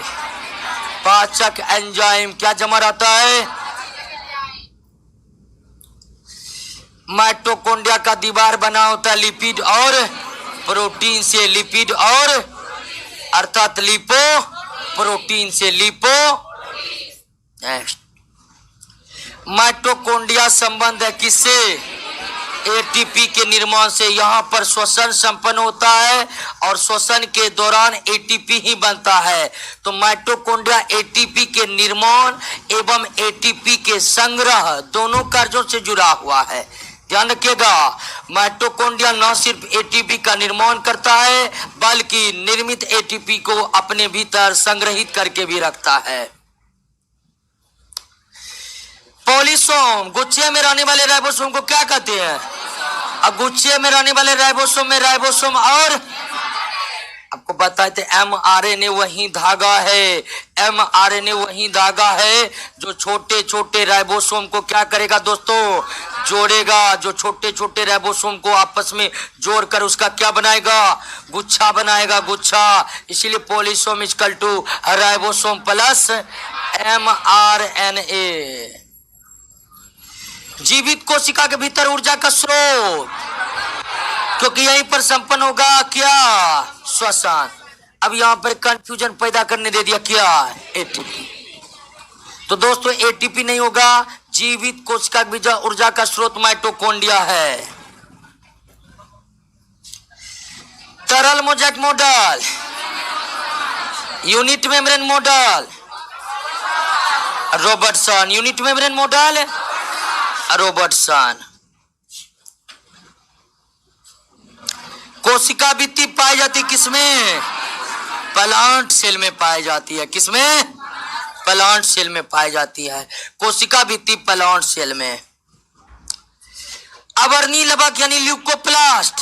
पाचक एंजाइम। क्या जमा रहता है? माइटोकॉन्ड्रिया का दीवार बना होता है लिपिड और प्रोटीन से। लिपिड और अर्थात लिपो प्रोटीन से। लिपो। नेक्स्ट, माइटोकॉन्ड्रिया संबंध है किससे? एटीपी के निर्माण से। यहाँ पर श्वसन संपन्न होता है और श्वसन के दौरान एटीपी ही बनता है। तो माइटोकॉन्ड्रिया एटीपी के निर्माण एवं एटीपी के संग्रह दोनों कार्यों से जुड़ा हुआ है। ध्यान रखिएगा, माइटोकॉन्ड्रिया न सिर्फ एटीपी का निर्माण करता है बल्कि निर्मित एटीपी को अपने भीतर संग्रहित करके भी रखता है। पॉलीसोम, गुच्छे में रहने वाले राइबोसोम को क्या कहते हैं? अब गुच्छे में रहने वाले राइबोसोम में राइबोसोम और आपको बताए थे एमआरएनए वही धागा है। एमआरएनए वही धागा है जो छोटे छोटे राइबोसोम को क्या करेगा दोस्तों? जोड़ेगा। जो छोटे छोटे राइबोसोम को आपस में जोड़कर उसका क्या बनाएगा? गुच्छा बनाएगा, गुच्छा। इसीलिए polysome equal to ribosome plus mRNA. जीवित कोशिका के भीतर ऊर्जा का स्रोत, क्योंकि यहीं पर संपन्न होगा क्या? श्वसन। अब यहां पर कंफ्यूजन पैदा करने दे दिया क्या? एटीपी। तो दोस्तों एटीपी नहीं होगा, जीवित कोशिका के भीतर ऊर्जा का स्रोत माइटोकॉन्ड्रिया है। तरल mosaic model, unit membrane model, Robertson. Unit membrane model Robertson. कोशिका भित्ति पाई जाती किसमें? प्लांट सेल में पाई जाती है। किसमें? प्लांट सेल में पाई जाती है कोशिका भित्ति, प्लांट सेल में। अवर्णीय लवक यानी ल्यूकोप्लास्ट,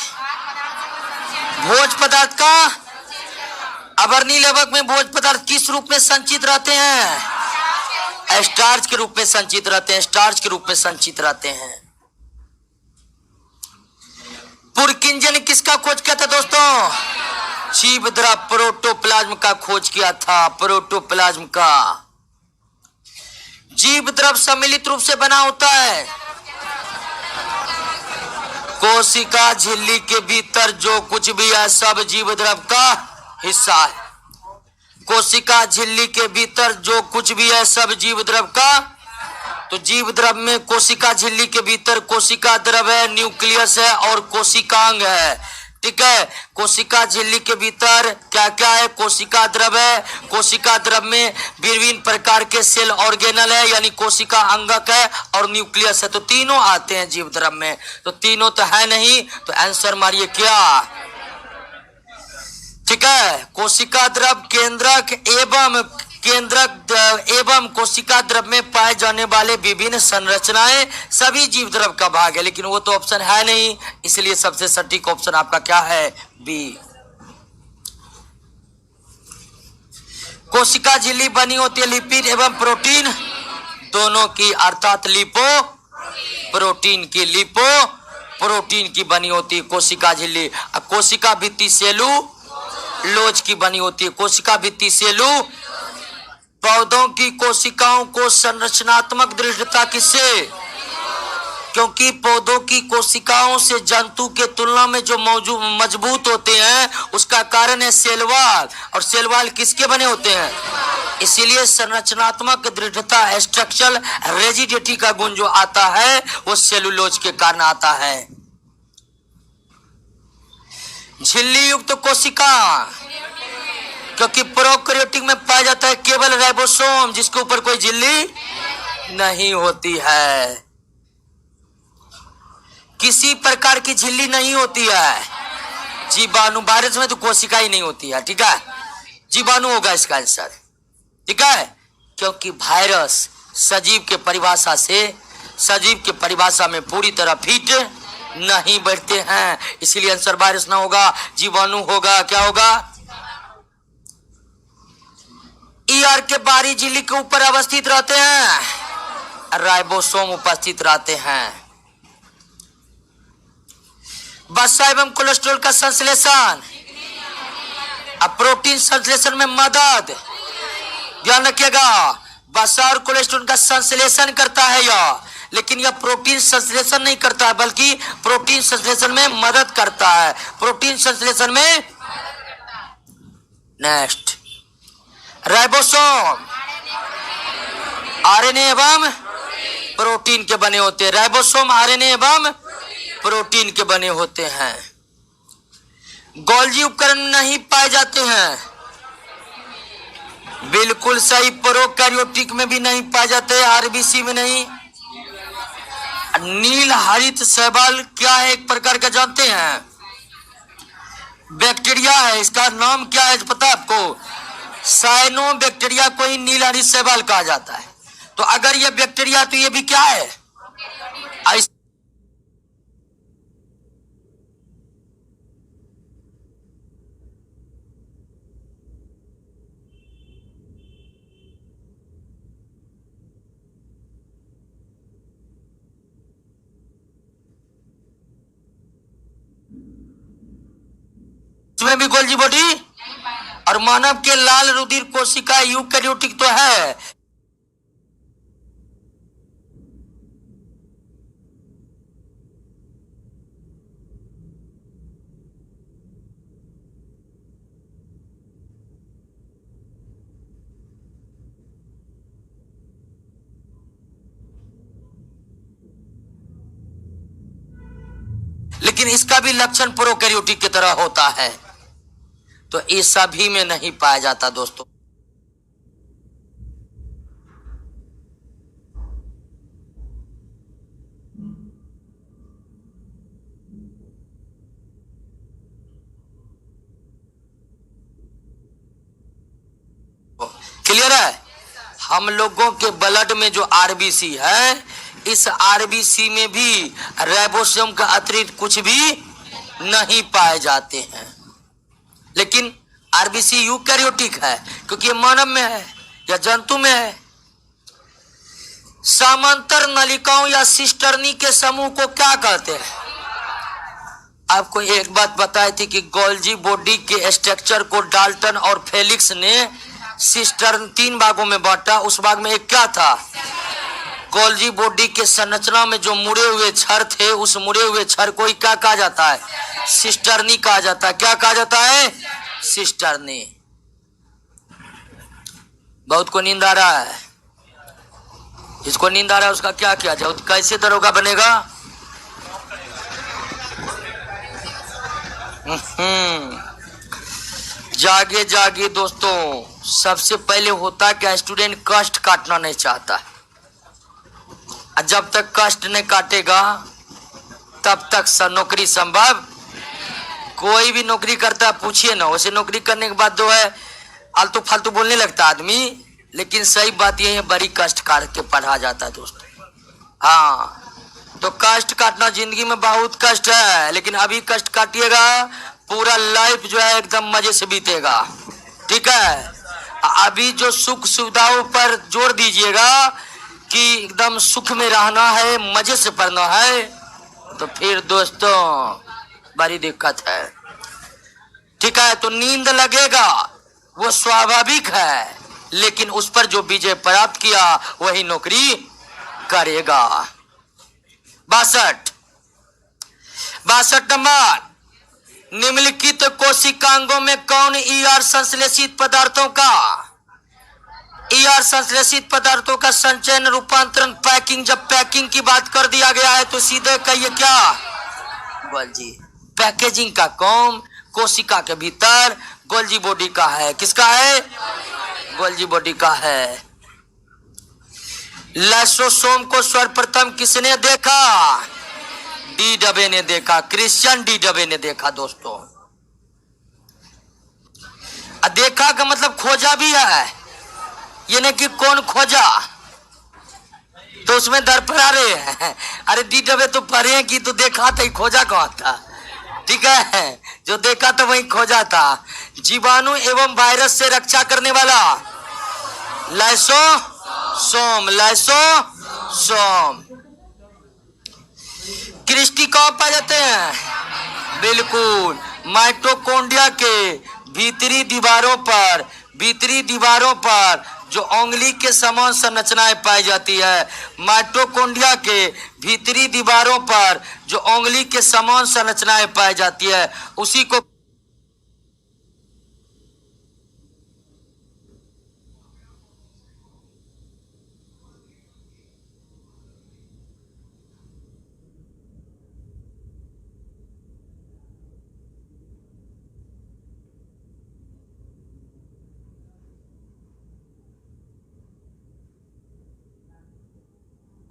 भोज पदार्थ का। अवर्णीय लवक में भोज पदार्थ किस रूप में संचित रहते हैं? स्टार्च के रूप में संचित रहते हैं। स्टार्च के रूप में संचित रहते हैं। पुरकिंजन ने किसका खोज किया था दोस्तों? जीव द्रव प्रोटोप्लाज्म का खोज किया था। प्रोटोप्लाज्म का। जीव द्रव सम्मिलित रूप से बना होता है। कोशिका झिल्ली के भीतर जो कुछ भी है सब जीव द्रव का हिस्सा है। कोशिका झिल्ली के भीतर जो कुछ भी है सब जीव द्रव का। तो जीव द्रव में कोशिका झिल्ली के भीतर कोशिका द्रव है, न्यूक्लियस है और कोशिकांग है। ठीक है। कोशिका झिल्ली के भीतर क्या क्या है? कोशिका द्रव है। कोशिका द्रव में विभिन्न प्रकार के सेल ऑर्गेनल है, यानी कोशिका अंगक है और न्यूक्लियस है। तो तीनों आते हैं जीव द्रव में। तो तीनों तो है नहीं, तो आंसर मारिए क्या? ठीक है। कोशिका द्रव केंद्रक एवं कोशिका द्रव में पाए जाने वाले विभिन्न संरचनाएं सभी जीव द्रव का भाग है, लेकिन वो तो ऑप्शन है नहीं, इसलिए सबसे सटीक ऑप्शन आपका क्या है? बी। कोशिका झिल्ली बनी होती है लिपिड एवं प्रोटीन दोनों की, अर्थात लिपो प्रोटीन की बनी होती है कोशिका झिल्ली। अब कोशिका भित्ति सेलुलोज की बनी होती है। कोशिका भित्ति पौधों की कोशिकाओं को संरचनात्मक दृढ़ता किससे? क्योंकि पौधों की कोशिकाओं से जंतु के तुलना में जो मजबूत होते हैं उसका कारण है सेलवाल, और सेलवाल किसके बने होते हैं? इसीलिए संरचनात्मक दृढ़ता, स्ट्रक्चरल रेजिडिटी का गुण जो आता है वो सेलुलोज के कारण आता है। झिल्ली युक्त कोशिका, क्योंकि प्रोकैरियोटिक में पाया जाता है केवल राइबोसोम, जिसके ऊपर कोई झिल्ली नहीं होती है। किसी प्रकार की झिल्ली नहीं होती है। जीवाणु, वायरस में तो कोशिका ही नहीं होती है। ठीक है, जीवाणु होगा इसका आंसर। ठीक है, क्योंकि वायरस सजीव के परिभाषा में पूरी तरह फिट नहीं बैठते हैं, इसीलिए आंसर वायरस ना होगा, जीवाणु होगा। क्या होगा? ईआर के बाहरी झिल्ली के ऊपर अवस्थित रहते हैं, राइबोसोम उपस्थित रहते हैं। वसा एवं कोलेस्ट्रॉल का संश्लेषण, अब प्रोटीन संश्लेषण में मदद, ध्यान रखिएगा, वसा और कोलेस्ट्रॉल का संश्लेषण करता है यह, लेकिन यह प्रोटीन संश्लेषण नहीं करता है, बल्कि प्रोटीन संश्लेषण में मदद करता है। प्रोटीन संश्लेषण में नेक्स्ट राइबोसोम आरएनए एवं प्रोटीन के बने होते हैं। राइबोसोम आरएनए एवं प्रोटीन के बने होते हैं। गोल्जी उपकरण नहीं पाए जाते हैं, बिल्कुल सही। प्रोकैरियोटिक में भी नहीं पाए जाते, आरबीसी में नहीं। नील हरित शैवाल क्या है? एक प्रकार का जानते हैं, बैक्टीरिया है। इसका नाम क्या है पता है आपको? साइनोबैक्टीरिया को ही नील हरित शैवाल कहा जाता है। तो अगर ये बैक्टीरिया तो ये भी क्या है? इसमें भी गोल्जी बॉडी, और मानव के लाल रुधिर कोशिका यूकैरियोटिक तो है। लेकिन इसका भी लक्षण प्रोकैरियोटिक की तरह होता है, तो ये सभी में नहीं पाया जाता दोस्तों। क्लियर है? हम लोगों के ब्लड में जो आरबीसी है, इस आरबीसी में भी राइबोसोम का अतिरिक्त कुछ भी नहीं पाए जाते हैं। लेकिन आरबीसी यूकैरियोटिक है क्योंकि ये मानव में है या जंतु में है। समांतर नलिकाओं या सिस्टर्नी के समूह को क्या कहते हैं? आपको एक बात बताई थी कि गोल्जी बॉडी के स्ट्रक्चर को डाल्टन और फेलिक्स ने सिस्टर्न 3 भागों में बांटा। उस भाग में एक क्या था? गोल्जी बॉडी के संरचना में जो मुड़े हुए छड़ थे, उस मुड़े हुए छड़ को ही क्या कहा जाता है? सिस्टर्नी कहा जाता है। क्या कहा जाता है? सिस्टर्नी। बहुत को नींद आ रहा है? जिसको नींद आ रहा है उसका क्या किया जाए? कैसे दरोगा बनेगा? जागे जागे दोस्तों। सबसे पहले होता क्या, स्टूडेंट कष्ट काटना नहीं चाहता। जब तक कष्ट नहीं काटेगा तब तक नौकरी संभव। कोई भी नौकरी करता है, पूछिए ना, वैसे नौकरी करने के बाद जो है आलतू फालतू बोलने लगता आदमी, लेकिन सही बात यह है, बड़ी कष्ट काट के पढ़ा जाता है दोस्तों। हाँ, तो कष्ट काटना जिंदगी में बहुत कष्ट है, लेकिन अभी कष्ट काटिएगा, पूरा लाइफ जो है एकदम मजे से बीतेगा। ठीक है? अभी जो सुख सुविधाओं पर जोर दीजिएगा कि एकदम सुख में रहना है, मजे से पढ़ना है, तो फिर दोस्तों बड़ी दिक्कत है। ठीक है? तो नींद लगेगा, वो स्वाभाविक है, लेकिन उस पर जो विजय प्राप्त किया वही नौकरी करेगा। 62 नंबर, निम्नलिखित कोशिकांगों में कौन ईआर संश्लेषित पदार्थों का संचयन, रूपांतरण, पैकिंग, जब पैकिंग की बात कर दिया गया है तो सीधे कहिए क्या? गोल्जी। पैकेजिंग का काम कोशिका के भीतर गोल्जी बॉडी का है। किसका है? गोल्जी बॉडी का है। लाइसोसोम को सर्वप्रथम किसने देखा? डी डबे ने देखा, क्रिश्चियन डी डबे ने देखा दोस्तों। देखा का मतलब खोजा भी है, ये नहीं कि कौन खोजा, तो उसमें दर पर आ रहे हैं। अरे डी डबे तो पढ़े हैं कि तो देखा था, खोजा कौन था? ठीक है, जो देखा था वही खोजा था। जीवाणु एवं वायरस से रक्षा करने वाला लाइसोसोम। क्रिस्टी कहाँ पाए जाते हैं? बिल्कुल, माइटोकॉन्ड्रिया के भीतरी दीवारों पर जो उंगली के समान संरचनाएं पाई जाती है। माइटोकॉन्ड्रिया के भीतरी दीवारों पर जो उंगली के समान संरचनाएं पाई जाती है, उसी को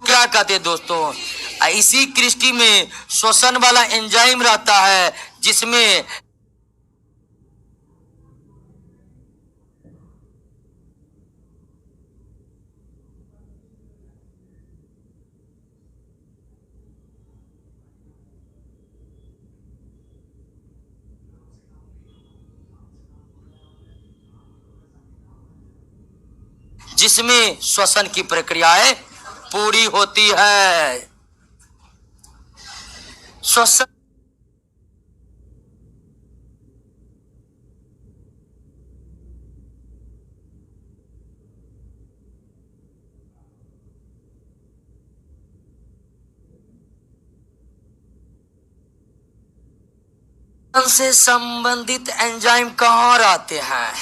क्या कहते हैं दोस्तों? इसी क्रिस्टी में श्वसन वाला एंजाइम रहता है, जिसमें श्वसन की प्रक्रियाएं पूरी होती है। श्वसन से संबंधित एंजाइम कहाँ रहते हैं?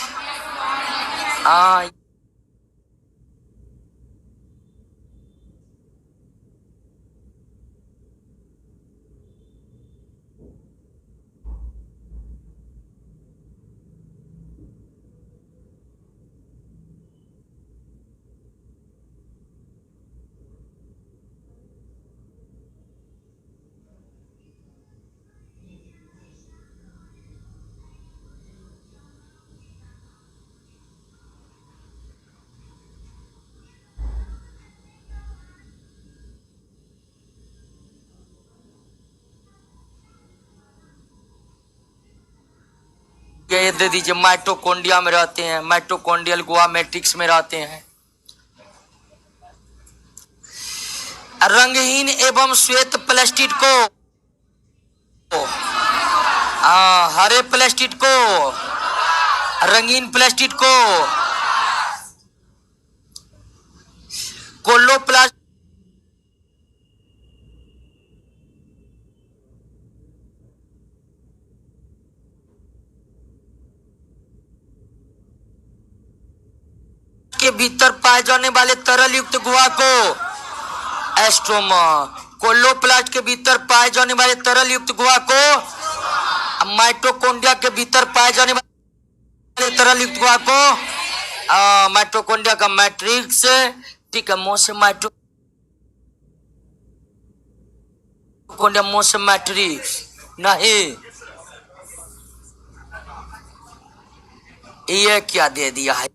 ये दे दीजिए, माइटोकॉन्ड्रिया में रहते हैं, माइटोकॉन्ड्रियल गुहा मैट्रिक्स में रहते हैं। रंगहीन एवं श्वेत प्लास्टिड को, हरे प्लास्टिड को, रंगीन प्लास्टिड को कोलोप्लास्ट के भीतर पाए जाने वाले तरल युक्त गुहा को एस्ट्रोमा, कोलोप्लास्ट के भीतर पाए जाने वाले तरल युक्त गुहा को माइटोकॉन्ड्रिया के भीतर पाए जाने वाले तरल युक्त गुहा को माइटोकॉन्ड्रिया का मैट्रिक्स, ठीक है, मोसे माइटोकॉन्ड्रिया मोसे मैट्रिक्स नहीं, ये क्या दे दिया है?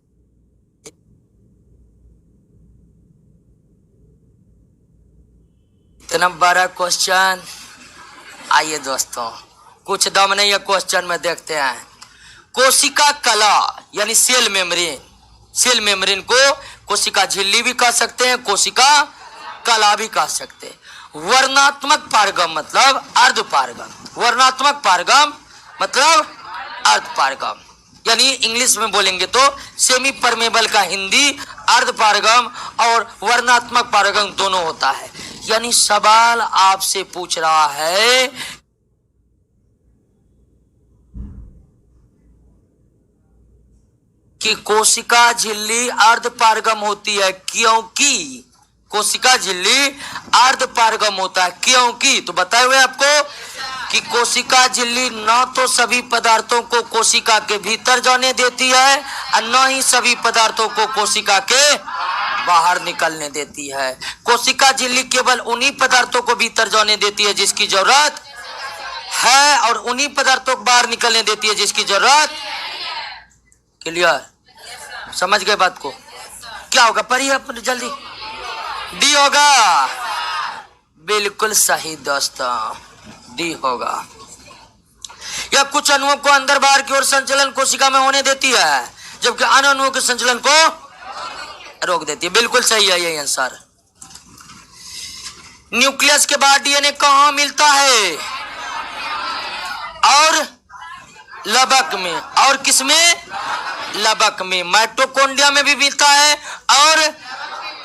इतना बड़ा क्वेश्चन। आइए दोस्तों, कुछ दम नहीं है क्वेश्चन में, देखते हैं। कोशिका कला यानी सेल मेम्ब्रेन, सेल मेम्ब्रेन को कोशिका झिल्ली भी कह सकते हैं, कोशिका कला भी कह सकते हैं। वर्णात्मक पारगम मतलब अर्ध पारगम, वर्णात्मक पारगम मतलब अर्ध पारगम, यानी इंग्लिश में बोलेंगे तो सेमी परमेबल का हिंदी अर्ध पारगम और वर्णात्मक पारगम दोनों होता है। यानी सवाल आपसे पूछ रहा है कि कोशिका झिल्ली अर्ध पारगम होती है क्योंकि, कोशिका झिल्ली अर्ध पारगम होता है क्योंकि, तो बताए हुए आपको कि कोशिका झिल्ली न तो सभी पदार्थों को कोशिका के भीतर जाने देती है और न ही सभी पदार्थों को कोशिका के बाहर निकलने देती है। कोशिका झिल्ली केवल उन्हीं पदार्थों को भीतर जाने देती है जिसकी जरूरत है और उन्हीं पदार्थों को बाहर निकलने देती है जिसकी जरूरत। क्लियर? समझ गए बात को? क्या होगा? पढ़िए आप जल्दी। डी होगा, बिल्कुल सही दोस्तों, डी होगा। यह कुछ अणुओं को अंदर बाहर की ओर संचलन कोशिका में होने देती है जबकि अन्य अणुओं के संचलन को रोक देती है। बिल्कुल सही है यही आंसर। न्यूक्लियस के बाद डीएनए कहां मिलता है? और लबक में। और किसमें? लबक में। माइटोकॉन्ड्रिया में भी मिलता है और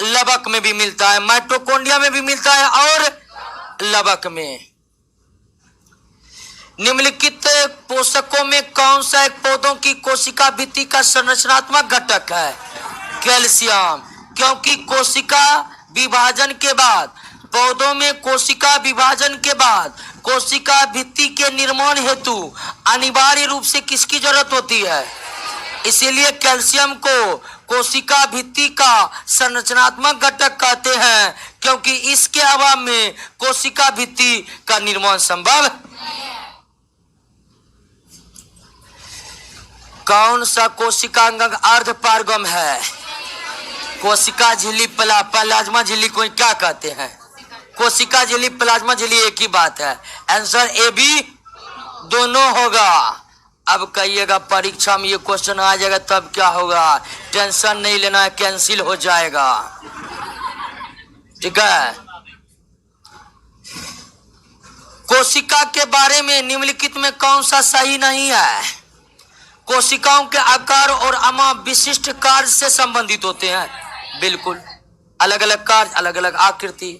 लबक में भी मिलता है, माइटोकॉन्ड्रिया में भी मिलता है और लबक में। निम्नलिखित पोषकों में कौन सा एक पौधों की कोशिका भित्ति का संरचनात्मक घटक है? कैल्शियम, क्योंकि कोशिका विभाजन के बाद, पौधों में कोशिका विभाजन के बाद कोशिका भित्ति के निर्माण हेतु अनिवार्य रूप से किसकी जरूरत होती है? इसीलिए कैल्शियम को कोशिका भित्ति का संरचनात्मक घटक कहते हैं, क्योंकि इसके अभाव में कोशिका भित्ति का निर्माण संभव। कौन सा कोशिका अंग अर्ध पारगम है? कोशिका झिल्ली, प्लाज्मा झिल्ली को क्या कहते हैं? कोशिका झिल्ली, प्लाज्मा झिल्ली एक ही बात है। आंसर ए बी दोनों होगा। अब कहिएगा परीक्षा में ये क्वेश्चन आ जाएगा तब क्या होगा? टेंशन नहीं लेना है, कैंसिल हो जाएगा। ठीक है। कोशिका के बारे में निम्नलिखित में कौन सा सही नहीं है? कोशिकाओं के आकार और अमा विशिष्ट कार्य से संबंधित होते हैं। बिल्कुल, अलग अलग कार्य, अलग अलग आकृति।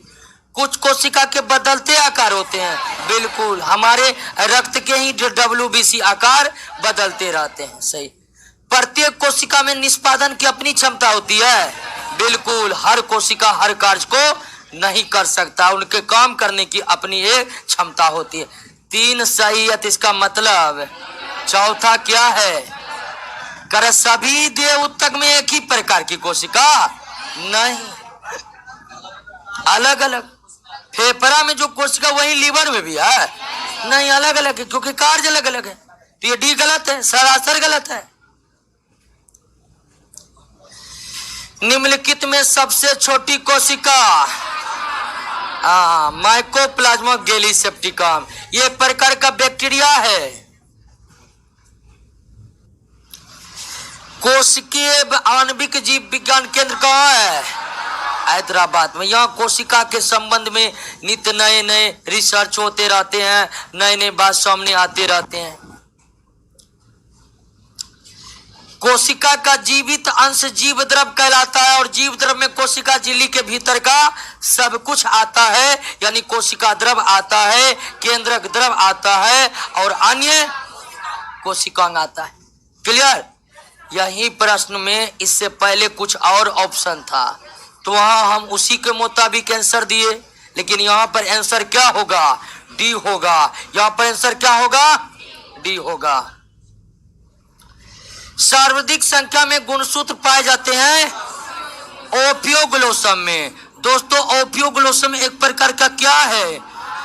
कुछ कोशिका के बदलते आकार होते हैं। बिल्कुल, हमारे रक्त के ही WBC आकार बदलते रहते हैं। सही। प्रत्येक कोशिका में निष्पादन की अपनी क्षमता होती है। बिल्कुल, हर कोशिका हर कार्य को नहीं कर सकता, उनके काम करने की अपनी एक क्षमता होती है। 3 सही है, तो इसका मतलब चौथा क्या है? कर सभी देह ऊतक में एक ही प्रकार की कोशिका नहीं, अलग अलग। फेफड़ा में जो कोशिका वही लीवर में भी है नहीं, अलग अलग है, क्योंकि कार्य अलग अलग है। तो ये डी गलत है, सरासर गलत है। निम्नलिखित में सबसे छोटी कोशिका माइकोप्लाज्मा गैलीसेप्टिकम, ये प्रकार का बैक्टीरिया है। कोशिकीय आणविक जीव विज्ञान केंद्र कहाँ है? हैदराबाद में। यहाँ कोशिका के संबंध में नित्य नए नए रिसर्च होते रहते हैं, नए नए बात सामने आते रहते हैं। कोशिका का जीवित अंश जीव द्रव कहलाता है और जीव द्रव में कोशिका झिल्ली के भीतर का सब कुछ आता है, यानी कोशिका द्रव आता है, केंद्रक द्रव आता है और अन्य कोशिकांग आता है। क्लियर? यही प्रश्न में इससे पहले कुछ और ऑप्शन था, तो वहां हम उसी के मुताबिक आंसर दिए, लेकिन यहाँ पर आंसर क्या होगा? डी होगा। यहाँ पर आंसर क्या होगा? डी होगा। सर्वाधिक संख्या में गुणसूत्र पाए जाते हैं ओपियोग्लोसम में। दोस्तों ओपियोग्लोसम एक प्रकार का क्या है?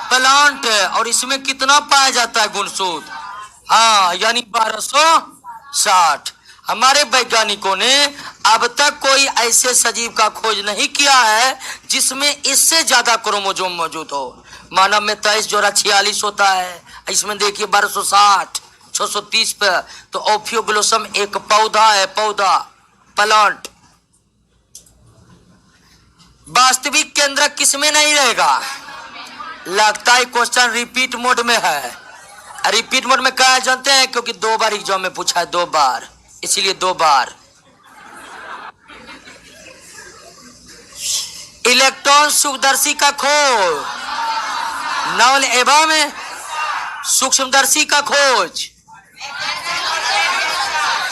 प्लांट है, और इसमें कितना पाया जाता है गुणसूत्र? हाँ, यानी 1260। हमारे वैज्ञानिकों ने अब तक कोई ऐसे सजीव का खोज नहीं किया है जिसमें इससे ज्यादा क्रोमोसोम मौजूद हो। मानव में 23 जोड़ा 46 होता है, इसमें देखिए 1260, 630 पे। तो ओपियोग्लोसम एक पौधा है, पौधा, प्लांट। वास्तविक केंद्रक किसमें नहीं रहेगा? लगता है क्वेश्चन रिपीट मोड में है। रिपीट मोड में क्या है जानते हैं? क्योंकि 2 बार एग्जाम में पूछा है, 2 बार, इसीलिए 2 बार। इलेक्ट्रॉन सूक्ष्मदर्शी का खोज, नवल एवं सूक्ष्मदर्शी का खोज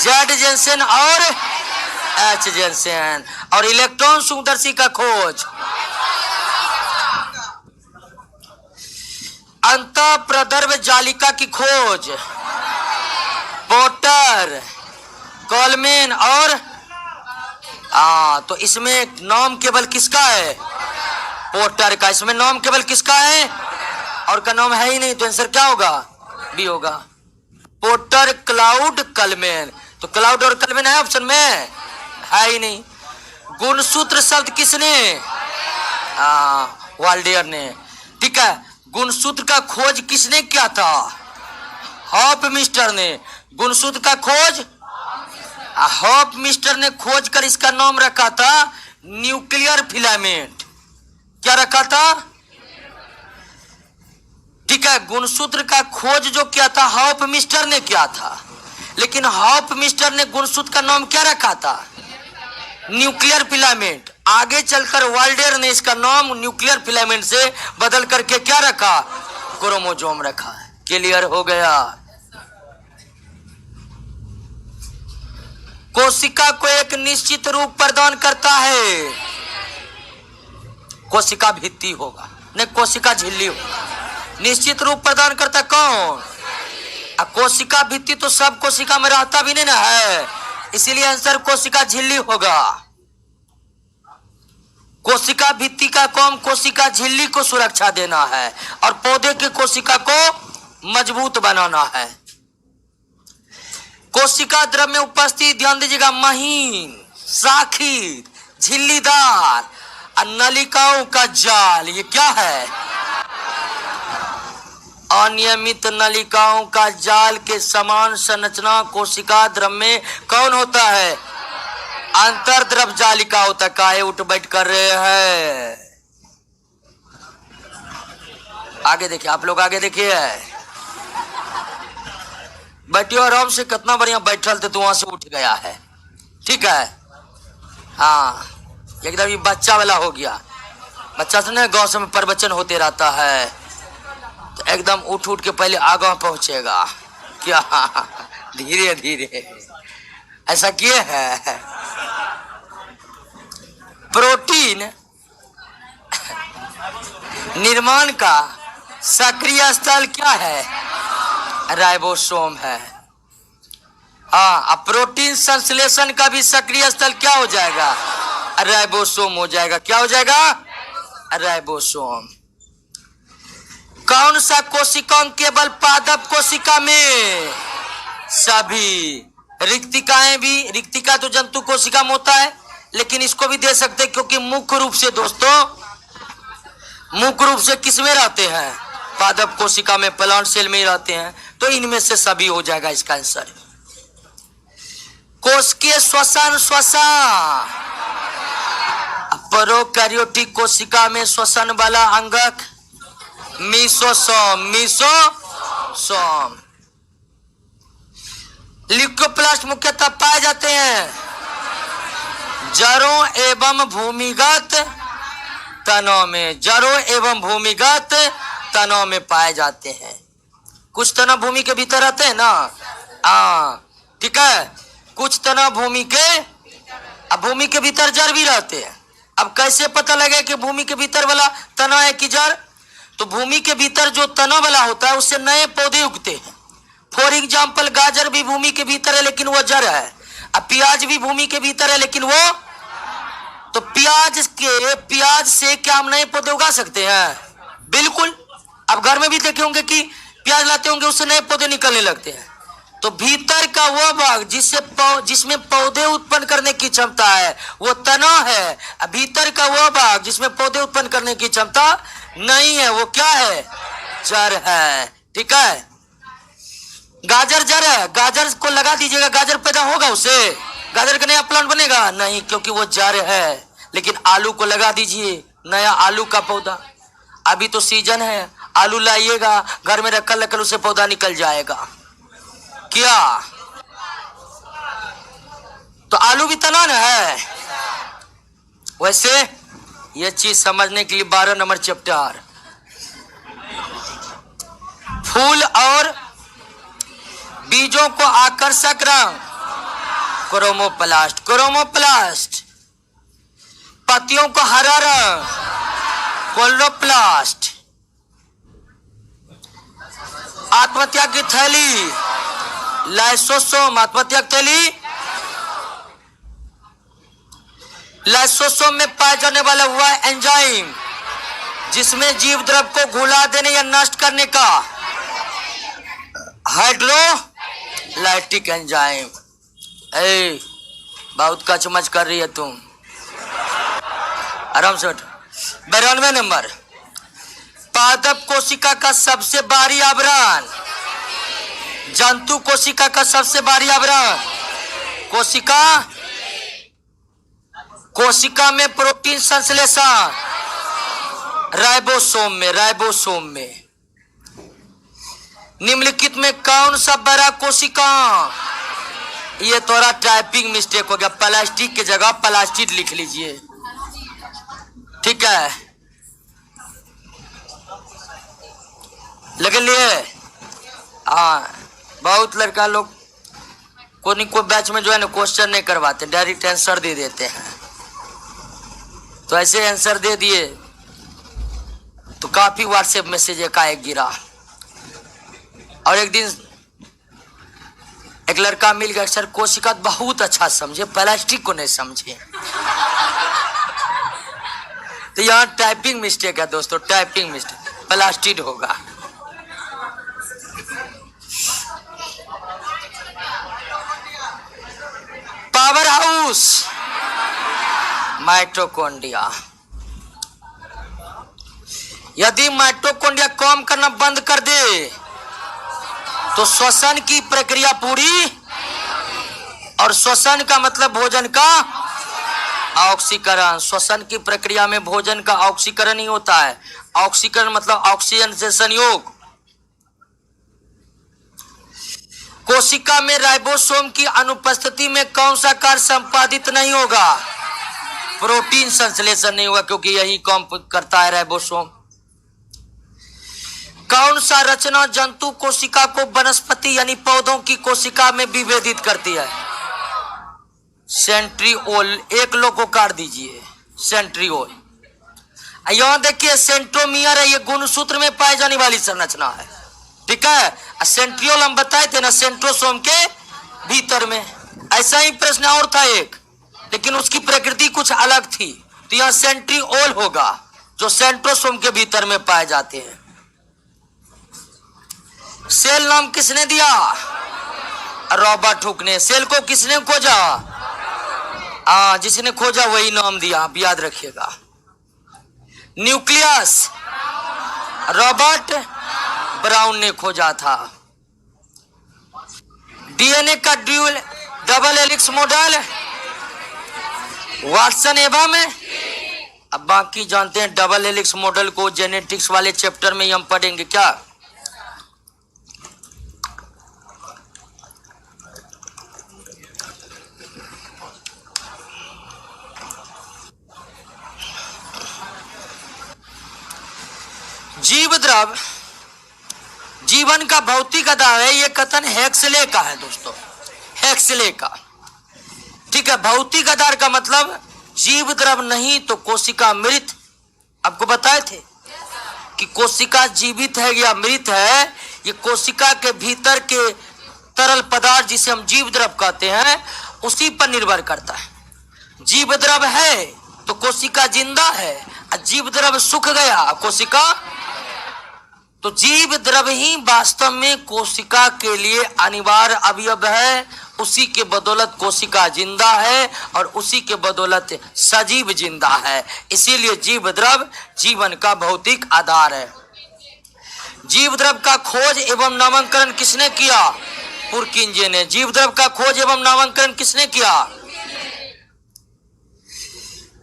जेड जेंसेन और एच जेंसेन, और इलेक्ट्रॉन सूक्ष्मदर्शी का खोज अंतःप्रदर्भ जालिका की खोज पोर्टर, कोलमैन और तो इसमें नाम केवल किसका है? पोर्टर का। इसमें नाम केवल किसका है? और का नाम है ही नहीं, तो आंसर क्या होगा? बी होगा। Porter, Claude, Kalman. तो क्लाउड और कलमैन है ऑप्शन में? है ही नहीं। गुणसूत्र शब्द किसने? वाल्डेयर ने। ठीक है, गुणसूत्र का खोज किसने किया था? हॉफमिस्टर ने। गुणसूत्र का खोज हॉफमिस्टर ने खोज कर इसका नाम रखा था न्यूक्लियर फिलामेंट। क्या रखा था? ठीक है, गुणसूत्र का खोज जो किया था हॉफमिस्टर ने किया था, लेकिन हॉफमिस्टर ने गुणसूत्र का नाम क्या रखा था? Nuclear filament. आगे चलकर वाल्डेयर ने इसका नाम न्यूक्लियर फिलामेंट से बदल करके क्या रखा? क्रोमोसोम रखा। क्लियर हो गया? कोशिका को एक निश्चित रूप प्रदान करता है। कोशिका भित्ति होगा, नहीं कोशिका झिल्ली होगा। निश्चित रूप प्रदान करता कौन? कोशिका भित्ति तो सब कोशिका में रहता भी नहीं ना है, इसीलिए आंसर कोशिका झिल्ली होगा। कोशिका भित्ति का काम कोशिका झिल्ली को सुरक्षा देना है और पौधे की कोशिका को मजबूत बनाना है। कोशिका द्रव में उपस्थित, ध्यान दीजिएगा, महीन, शाखित, झिल्लीदार और नलिकाओं का जाल। ये क्या है? अनियमित नलिकाओं का जाल के समान संरचना कोशिका द्रव में कौन होता है? अंतर्द्रव जालिका होता है। काहे उठ बैठ कर रहे हैं? आगे देखिए, आप लोग आगे देखिए। बैठियो आराम से, कितना बढ़िया बैठल थे तो वहां से उठ गया है। ठीक है, हाँ, एकदम ये बच्चा वाला हो गया। बच्चा से ना गाँव से में प्रवचन होते रहता है तो एकदम उठ उठ के पहले आगे पहुंचेगा। क्या? धीरे धीरे ऐसा किए है। प्रोटीन निर्माण का सक्रिय स्थल क्या है? राइबोसोम है। अब प्रोटीन संश्लेषण का भी सक्रिय स्थल क्या हो जाएगा? राइबोसोम हो जाएगा। क्या हो जाएगा? राइबोसोम। कौन सा कोशिकांग केवल पादप कोशिका में? सभी। रिक्तिकाएं भी, रिक्तिका तो जंतु कोशिका में होता है, लेकिन इसको भी दे सकते हैं क्योंकि मुख्य रूप से दोस्तों, मुख्य रूप से किसमें रहते हैं? पादप कोशिका में, प्लांट सेल में ही रहते हैं, तो इनमें से सभी हो जाएगा इसका आंसर। कोशिकीय श्वसन श्वसन। प्रोकैरियोटिक कोशिका में श्वसन वाला अंगक मीसोसोम मीसोसोम। ल्यूकोप्लास्ट मुख्यतः पाए जाते हैं जड़ों एवं भूमिगत तनों में, जड़ों एवं भूमिगत तनों में पाए जाते हैं। कुछ तनव भूमि के भीतर रहते हैं ना, ठीक है, कुछ तनव भूमि के भीतर जड़ भी रहते हैं। अब कैसे पता लगे कि भूमि के भीतर वाला तना है कि जड़? तो भूमि के भीतर जो तना वाला होता है उससे नए पौधे उगते हैं। फॉर एग्जाम्पल गाजर भी भूमि के भीतर है लेकिन वो जड़ है। अब प्याज भी भूमि के भीतर है लेकिन वो, तो प्याज से क्या हम नए पौधे उगा सकते हैं? बिल्कुल। अब घर में भी देखे होंगे कि प्याज लाते होंगे उससे नए पौधे निकलने लगते हैं। तो भीतर का वो भाग जिसमें पौधे उत्पन्न करने की क्षमता है वो तना है। भीतर का वो भाग जिसमें पौधे उत्पन्न करने की क्षमता नहीं है वो क्या है? जड़ है। ठीक है, गाजर जड़ है, गाजर को लगा दीजिएगा, गाजर पैदा होगा उससे? गाजर का नया प्लांट बनेगा? नहीं, क्योंकि वो जड़ है। लेकिन आलू को लगा दीजिए, नया आलू का पौधा, अभी तो सीजन है, आलू लाइएगा घर में रखल रखल उससे पौधा निकल जाएगा। क्या? तो आलू भी तना है। वैसे ये चीज समझने के लिए 12 नंबर चैप्टर, फूल और बीजों को आकर्षक रंग क्रोमोप्लास्ट, क्रोमोप्लास्ट, पत्तियों को हरा रंग क्लोरोप्लास्ट, आत्मत्याग की थैली लाइसोसोम, आत्मत्याग थैली लाइसोसोम में पाए जाने वाला हुआ एंजाइम जिसमें जीव द्रव को घुला देने या नष्ट करने का हाइड्रोलाइटिक एंजाइम। बहुत कचमच कर रही है तुम, आराम से। 92 नंबर, पादप कोशिका का सबसे बाहरी आवरण, जंतु कोशिका का सबसे बाहरी आवरण, कोशिका में प्रोटीन संश्लेषण राइबोसोम में। निम्नलिखित में कौन सा बड़ा कोशिका? ये थोड़ा टाइपिंग मिस्टेक हो गया, प्लास्टिक की जगह प्लास्टिक लिख लीजिए, ठीक है, लगे लिए। हाँ, बहुत लड़का लोग कोई बैच में जो है ना क्वेश्चन नहीं करवाते, डायरेक्ट आंसर दे देते हैं। तो ऐसे आंसर दे दिए तो काफी व्हाट्सएप मैसेज एकाएक गिरा। और एक दिन एक लड़का मिल गया, सर कोशिका बहुत अच्छा समझे, प्लास्टिक को नहीं समझे। तो यहाँ टाइपिंग मिस्टेक है दोस्तों, टाइपिंग मिस्टेक, प्लास्टिक होगा। Power house mitochondria. यदि माइटोकॉन्ड्रिया काम करना बंद कर दे तो श्वसन की प्रक्रिया पूरी, और श्वसन का मतलब भोजन का ऑक्सीकरण। श्वसन की प्रक्रिया में भोजन का ऑक्सीकरण ही होता है। ऑक्सीकरण मतलब ऑक्सीजन से संयोग। कोशिका में राइबोसोम की अनुपस्थिति में कौन सा कार्य संपादित नहीं होगा? प्रोटीन संश्लेषण नहीं होगा, क्योंकि यही काम करता है राइबोसोम। कौन सा रचना जंतु कोशिका को वनस्पति यानी पौधों की कोशिका में विभेदित करती है? सेंट्रियोल। एक लोग को काट दीजिए, सेंट्रियोल। यहां देखिए सेंट्रोमियर है, ये गुणसूत्र में पाई जाने वाली संरचना है, ठीक है। सेंट्रियोल हम बताए थे ना, सेंट्रोसोम के भीतर में। ऐसा ही प्रश्न और था एक, लेकिन उसकी प्रकृति कुछ अलग थी। तो यहां सेंट्रियोल होगा जो सेंट्रोसोम के भीतर में पाए जाते हैं। सेल नाम किसने दिया? रॉबर्ट हुक ने। सेल को किसने खोजा? जिसने खोजा वही नाम दिया, आप याद रखिएगा। न्यूक्लियस रॉबर्ट ब्राउन ने खोजा था। डीएनए का डबल हेलिक्स मॉडल वाटसन एवं में। अब बाकी जानते हैं डबल हेलिक्स मॉडल को जेनेटिक्स वाले चैप्टर में ही हम पढ़ेंगे क्या। जीव द्रव जीवन का भौतिक आधार है, ये कथन हेक्सले का है दोस्तों, हेक्सले का। ठीक है, भौतिक आधार का मतलब जीव द्रव नहीं तो कोशिका मृत। आपको बताए थे कि कोशिका जीवित है या मृत है, ये कोशिका के भीतर के तरल पदार्थ जिसे हम जीव द्रव कहते हैं उसी पर निर्भर करता है। जीव द्रव है तो कोशिका जिंदा है, और जीव द्रव सूख गया कोशिका। तो जीव द्रव ही वास्तव में कोशिका के लिए अनिवार्य अवयव है, उसी के बदौलत कोशिका जिंदा है और उसी के बदौलत सजीव जिंदा है। इसीलिए जीव द्रव जीवन का भौतिक आधार है। जीव द्रव का खोज एवं नामकरण किसने किया? पुरकिंजे ने। जीव द्रव का खोज एवं नामकरण किसने किया?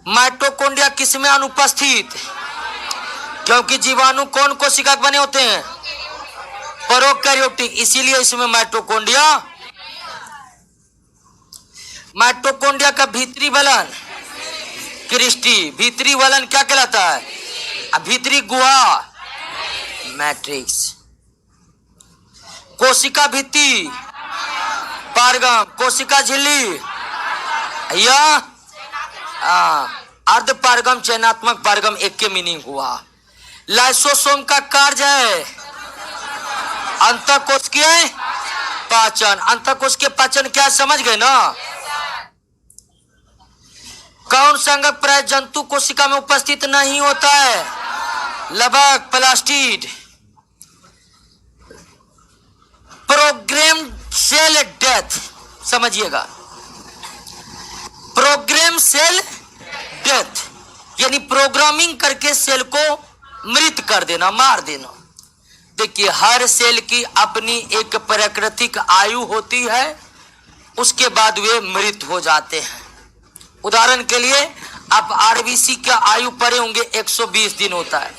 माइटोकॉन्ड्रिया किसमें अनुपस्थित? क्योंकि जीवाणु कौन कोशिका बने होते हैं? प्रोकैरियोटिक, इसीलिए इसमें माइटोकॉन्ड्रिया। माइटोकॉन्ड्रिया का भीतरी वलन क्रिस्टी। भीतरी वलन क्या कहलाता है? भीतरी गुहा मैट्रिक्स। कोशिका भित्ति पारगम। कोशिका झिल्ली या अर्ध पारगम चयनात्मक पारगम, एक के मीनिंग हुआ। लाइसोसोम का कार्य है अंतःकोशिकीय पाचन। अंतःकोश के पाचन क्या समझ गए ना? कौन सा अंग प्राय जंतु कोशिका में उपस्थित नहीं होता है? लबक, प्लास्टिड। प्रोग्राम सेल डेथ, समझिएगा, प्रोग्राम सेल डेथ यानी प्रोग्रामिंग करके सेल को मृत कर देना, मार देना। देखिए, हर सेल की अपनी एक प्राकृतिक आयु होती है, उसके बाद वे मृत हो जाते हैं। उदाहरण के लिए आप आरबीसी का आयु पढ़े होंगे 120 दिन होता है।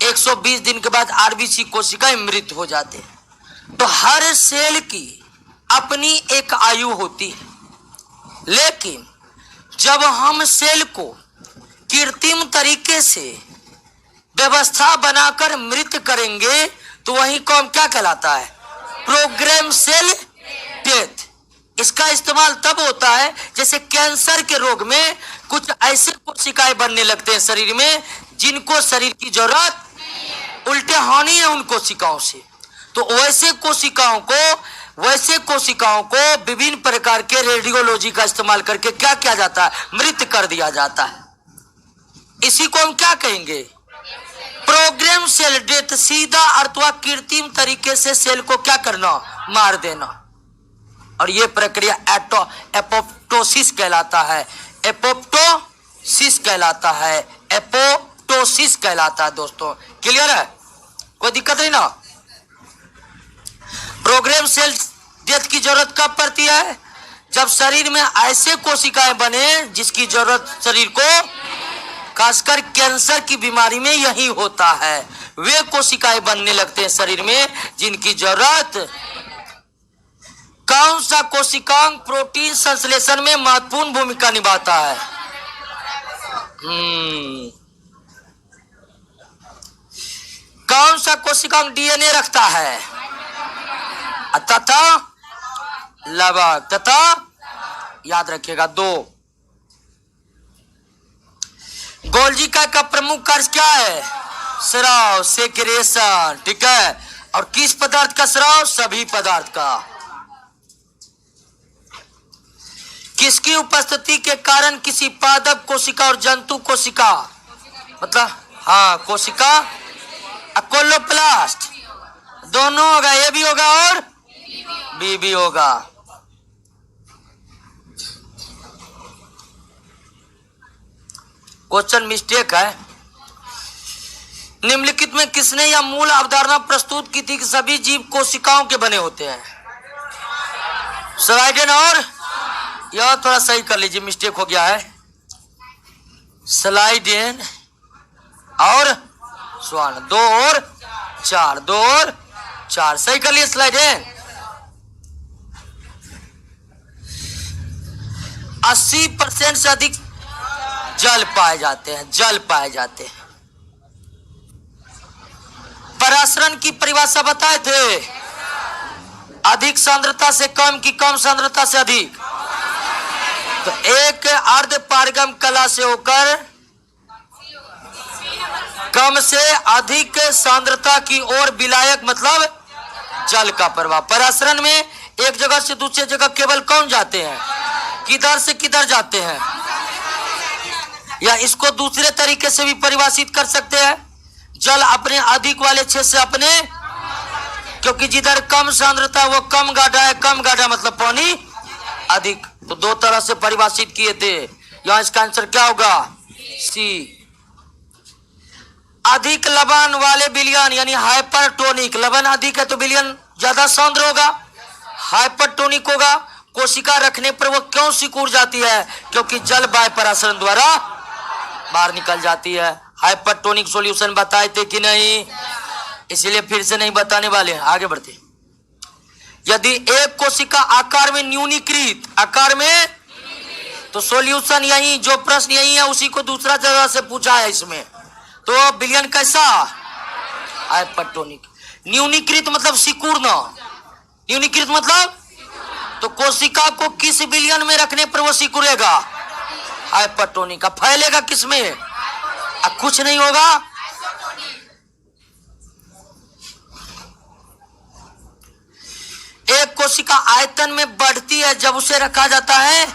120 दिन के बाद आरबीसी कोशिकाएं मृत हो जाते हैं। तो हर सेल की अपनी एक आयु होती है, लेकिन जब हम सेल को कृत्रिम तरीके से व्यवस्था बनाकर मृत करेंगे तो वही कौन क्या कहलाता है? Programme cell death. इसका इस्तेमाल तब होता है जैसे कैंसर के रोग में कुछ ऐसे कोशिकाएं बनने लगते हैं शरीर में जिनको शरीर की जरूरत उल्टे हानि है उन कोशिकाओं से। तो वैसे कोशिकाओं को विभिन्न प्रकार के रेडियोलॉजी का इस्तेमाल करके क्या किया जाता है? मृत कर दिया जाता है। इसी को हम क्या कहेंगे? Programme cell death. सीधा अथवा कृत्रिम तरीके से सेल को क्या करना? मार देना। और यह प्रक्रिया एपोप्टोसिस कहलाता है। एपोप्टोसिस कहलाता है। एपोप्टोसिस कहलाता है दोस्तों। क्लियर है? कोई दिक्कत नहीं ना? प्रोग्राम सेल डेथ की जरूरत कब पड़ती है? जब शरीर में ऐसे कोशिकाएं बने जिसकी जरूरत शरीर को, खासकर कैंसर की बीमारी में यही होता है। वे कोशिकाएं बनने लगते हैं शरीर में जिनकी जरूरत। कौन सा कोशिकांग प्रोटीन संश्लेषण में महत्वपूर्ण भूमिका निभाता है? कौन सा कोशिकांग डीएनए रखता है? तथा लवक तथा, याद रखिएगा, 2। गोल्जी का प्रमुख कार्य क्या है? स्राव, सेक्रेशन। ठीक है, और किस पदार्थ का स्राव? सभी पदार्थ का। किसकी उपस्थिति के कारण किसी पादप कोशिका और जंतु कोशिका, मतलब कोशिका कोलोप्लास्ट दोनों होगा, ये भी होगा और बी भी होगा। क्वेश्चन मिस्टेक है। निम्नलिखित में किसने यह मूल अवधारणा प्रस्तुत की थी कि सभी जीव कोशिकाओं के बने होते हैं? स्लाइड इन और यह थोड़ा सही कर लीजिए, मिस्टेक हो गया है। स्लाइड इन और स्वान, 2 और 4, 2 और 4 सही कर लिए। स्लाइड इन 80% से अधिक जल पाए जाते हैं, जल पाए जाते हैं। परासरण की परिभाषा बताए थे, अधिक सांद्रता से कम की कम सांद्रता से अधिक। तो एक अर्ध पारगम कला से होकर कम से अधिक सांद्रता की ओर विलायक मतलब जल का प्रवाह। परासरण में एक जगह से दूसरी जगह केवल कौन जाते हैं, किधर से किधर जाते हैं। या इसको दूसरे तरीके से भी परिभाषित कर सकते हैं, जल अपने अधिक वाले क्षेत्र से अपने, क्योंकि जिधर कम सांद्रता है वो कम गाढ़ा है, कम गाढ़ा मतलब पानी अधिक। तो 2 तरह से परिभाषित किए थे। यहां इसका आंसर क्या होगा, सी। अधिक लवण वाले विलयन यानी हाइपरटोनिक, लवण अधिक है तो विलयन ज्यादा सांद्र होगा, हाइपरटोनिक होगा। कोशिका रखने पर वो क्यों सिकुड़ जाती है, क्योंकि जल वायु परासरण द्वारा बाहर निकल जाती है। हाइपरटोनिक सॉल्यूशन बताए थे कि नहीं, इसलिए फिर से नहीं बताने वाले हैं, आगे बढ़ते। यदि एक कोशिका आकार में न्यूनीकृत, आकार में, तो सॉल्यूशन यही, जो प्रश्न यही है उसी को दूसरा जगह से पूछा है इसमें। तो विलयन कैसा, हाइपरटोनिक। न्यूनीकृत मतलब सिकुड़ना, न्यूनीकृत मतलब, तो कोशिका को किस विलयन में रखने पर वो सिकुड़ेगा, हाइपरटोनिक। फैलेगा किसमें, कुछ नहीं होगा। एक कोशिका आयतन में बढ़ती है जब उसे रखा जाता है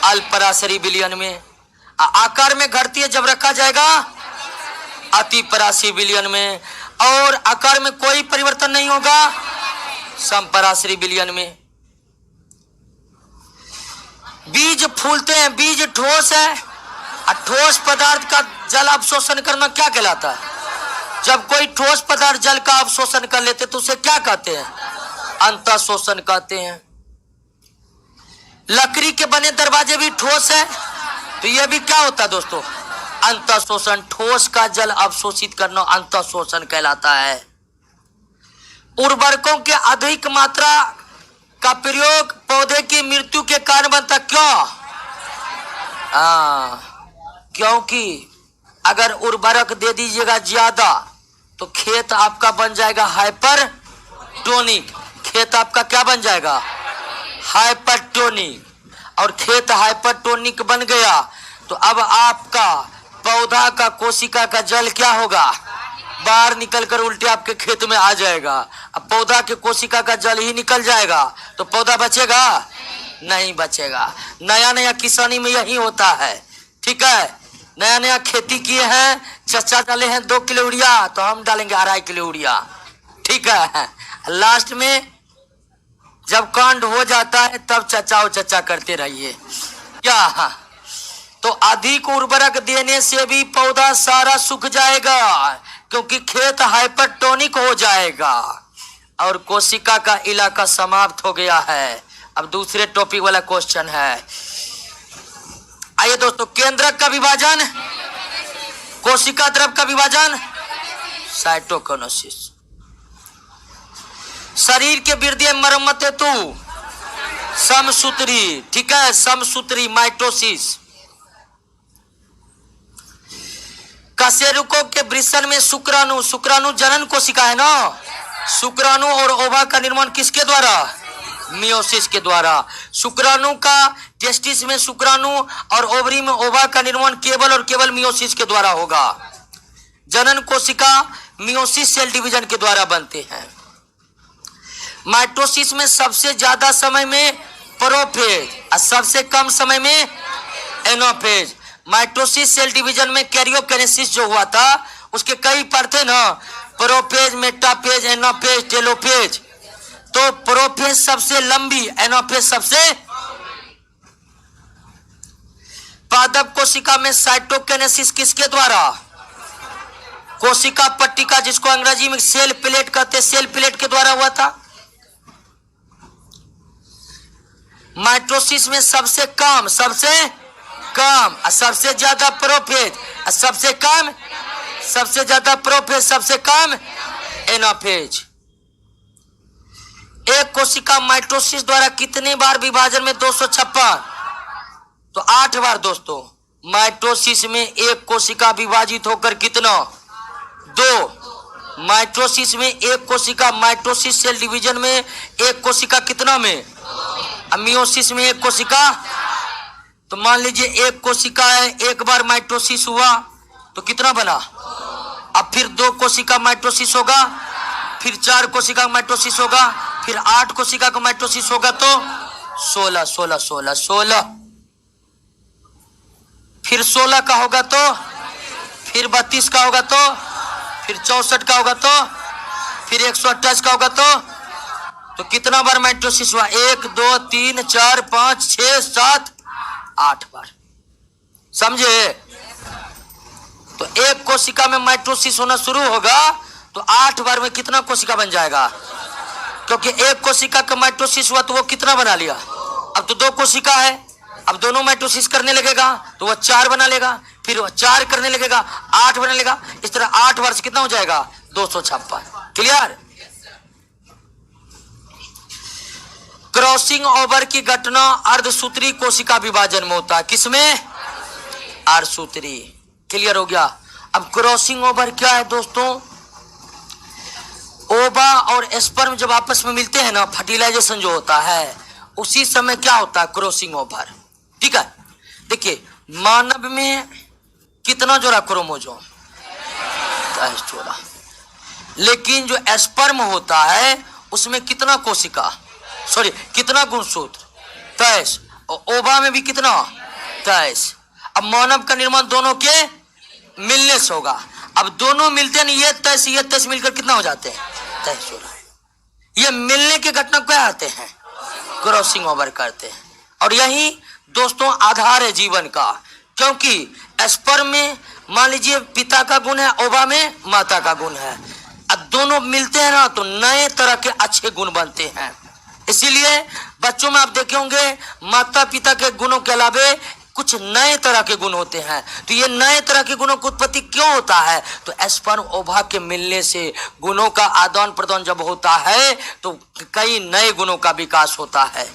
अल्पराशरी विलयन में, आकार में घटती है जब रखा जाएगा अतिपराशरी विलयन में, और आकार में कोई परिवर्तन नहीं होगा समपराशरी विलयन में। बीज फूलते हैं, बीज ठोस है, ठोस पदार्थ का जल अवशोषण करना क्या कहलाता है। जब कोई ठोस पदार्थ जल का अवशोषण कर लेते तो उसे क्या कहते हैं, अंतःशोषण कहते हैं। लकड़ी के बने दरवाजे भी ठोस है, तो यह भी क्या होता है दोस्तों, अंतःशोषण। ठोस का जल अवशोषित करना अंतःशोषण कहलाता है। उर्वरकों के अधिक मात्रा का प्रयोग पौधे की मृत्यु के कारण बनता, क्यों, क्योंकि अगर उर्वरक दे दीजिएगा ज्यादा तो खेत आपका बन जाएगा हाइपरटोनिक, खेत आपका क्या बन जाएगा, हाइपरटोनिक। और खेत हाइपरटोनिक बन गया तो अब आपका पौधा का कोशिका का जल क्या होगा, बाहर निकलकर उल्टे आपके खेत में आ जाएगा। अब पौधा के कोशिका का जल ही निकल जाएगा तो पौधा बचेगा, नहीं बचेगा। नया नया किसानी में यही होता है, ठीक है। नया नया खेती किए हैं, चचा डाले हैं 2 किलो यूरिया तो हम डालेंगे 2.5 किलो यूरिया, ठीक है। लास्ट में जब कांड हो जाता है तब चचा चचा करते रहिए क्या। तो अधिक उर्वरक देने से भी पौधा सारा सूख जाएगा क्योंकि खेत हाइपरटोनिक हो जाएगा और कोशिका का इलाका समाप्त हो गया है। अब दूसरे टॉपिक वाला क्वेश्चन है, आइए दोस्तों। केंद्रक का विभाजन, कोशिका द्रव का विभाजन, साइटोकिनेसिस। शरीर के वृद्धि मरम्मत हेतु समसूत्री, ठीक है, समसूत्री माइटोसिस। कशेरुकों के वृषण में शुक्राणु, शुक्राणु जनन कोशिका है ना, शुक्राणु और ओवा का निर्माण किसके द्वारा, मियोसिस के द्वारा। शुक्राणु का टेस्टिस में शुक्राणु और ओवरी में ओवा का निर्माण केवल और केवल मियोसिस के द्वारा होगा। जनन कोशिका मियोसिस सेल डिवीजन के द्वारा बनते हैं। माइटोसिस में सबसे ज्यादा समय में प्रोफेज और सबसे कम समय में एनाफेज। माइटोसिस सेल डिवीजन में कैरियोकिनेसिस जो हुआ था उसके कई पार्ट थे ना, प्रोफेज, मेटाफेज, एनाफेज, टेलोफेज। तो प्रोफेज सबसे लंबी, एनाफेज सबसे। पादप कोशिका में साइटोकिनेसिस किसके द्वारा, कोशिका पट्टिका जिसको अंग्रेजी में सेल प्लेट कहते, सेल प्लेट के द्वारा हुआ था। माइटोसिस में सबसे कम और सबसे ज्यादा प्रोफेज, सबसे कम, सबसे ज्यादा प्रोफेज, सबसे कम एनाफेज। एक कोशिका माइटोसिस द्वारा कितनी बार विभाजन में 256, तो 8 बार दोस्तों। माइटोसिस में एक कोशिका विभाजित होकर कितना, 2। माइटोसिस में एक कोशिका, माइटोसिस सेल डिवीजन में एक कोशिका कितना में, मियोसिस में एक कोशिका। तो मान लीजिए एक कोशिका है, एक बार माइटोसिस हुआ तो कितना बना, अब फिर 2 कोशिका माइटोसिस होगा, फिर 4 कोशिका माइटोसिस होगा, फिर 8 कोशिका का माइटोसिस होगा तो 16, 16, 16, 16, फिर 16 का होगा तो, फिर 32 का होगा तो, फिर 64 का होगा तो, फिर 128 का होगा तो कितना बार माइटोसिस हुआ, 1, 2, 3, 4, 5, 6, 7, 8 बार। समझे? तो एक कोशिका में माइटोसिस होना शुरू होगा तो 8 बार में कितना कोशिका बन जाएगा, क्योंकि एक कोशिका का माइटोसिस हुआ तो वो कितना बना लिया, अब तो 2 कोशिका है, अब दोनों माइटोसिस करने लगेगा तो वह 4 बना लेगा, फिर वह 4 करने लगेगा 8 बना लेगा, इस तरह 8 बार से कितना हो जाएगा, 256। क्लियर? क्रॉसिंग ओवर की घटना अर्धसूत्री कोशिका विभाजन में होता है, किसमें, अर्धसूत्री। क्लियर हो गया? अब क्रॉसिंग ओवर क्या है दोस्तों, ओवा और स्पर्म जब आपस में मिलते हैं ना, फर्टिलाइजेशन जो होता है उसी समय क्या होता है, क्रॉसिंग ओवर। ठीक है, देखिए मानव में कितना जोड़ा क्रोमोजोम, 23 जोड़ा, लेकिन जो स्पर्म होता है उसमें कितना कोशिका, सॉरी कितना गुणसूत्र, 23, और ओवा में भी कितना, 23। अब मानव का निर्माण दोनों के मिलने से होगा, अब दोनों मिलते हैं, ये 23 मिलकर कितना हो जाते हैं, 23 जोड़ा। ये मिलने की घटना क्या आते हैं, क्रॉसिंग ओवर करते हैं। और यही दोस्तों आधार है जीवन का, क्योंकि स्पर्म में मान लीजिए पिता का गुण है, ओवा में माता का गुण है, अब दोनों मिलते हैं ना तो नए तरह के अच्छे गुण बनते हैं। इसीलिए बच्चों में आप देखे होंगे माता पिता के गुणों के अलावे कुछ नए तरह के गुण होते हैं। तो ये नए तरह के गुणों की उत्पत्ति क्यों होता है, तो स्पर्म ओवा के मिलने से गुणों का आदान प्रदान जब होता है तो कई नए गुणों का विकास होता है।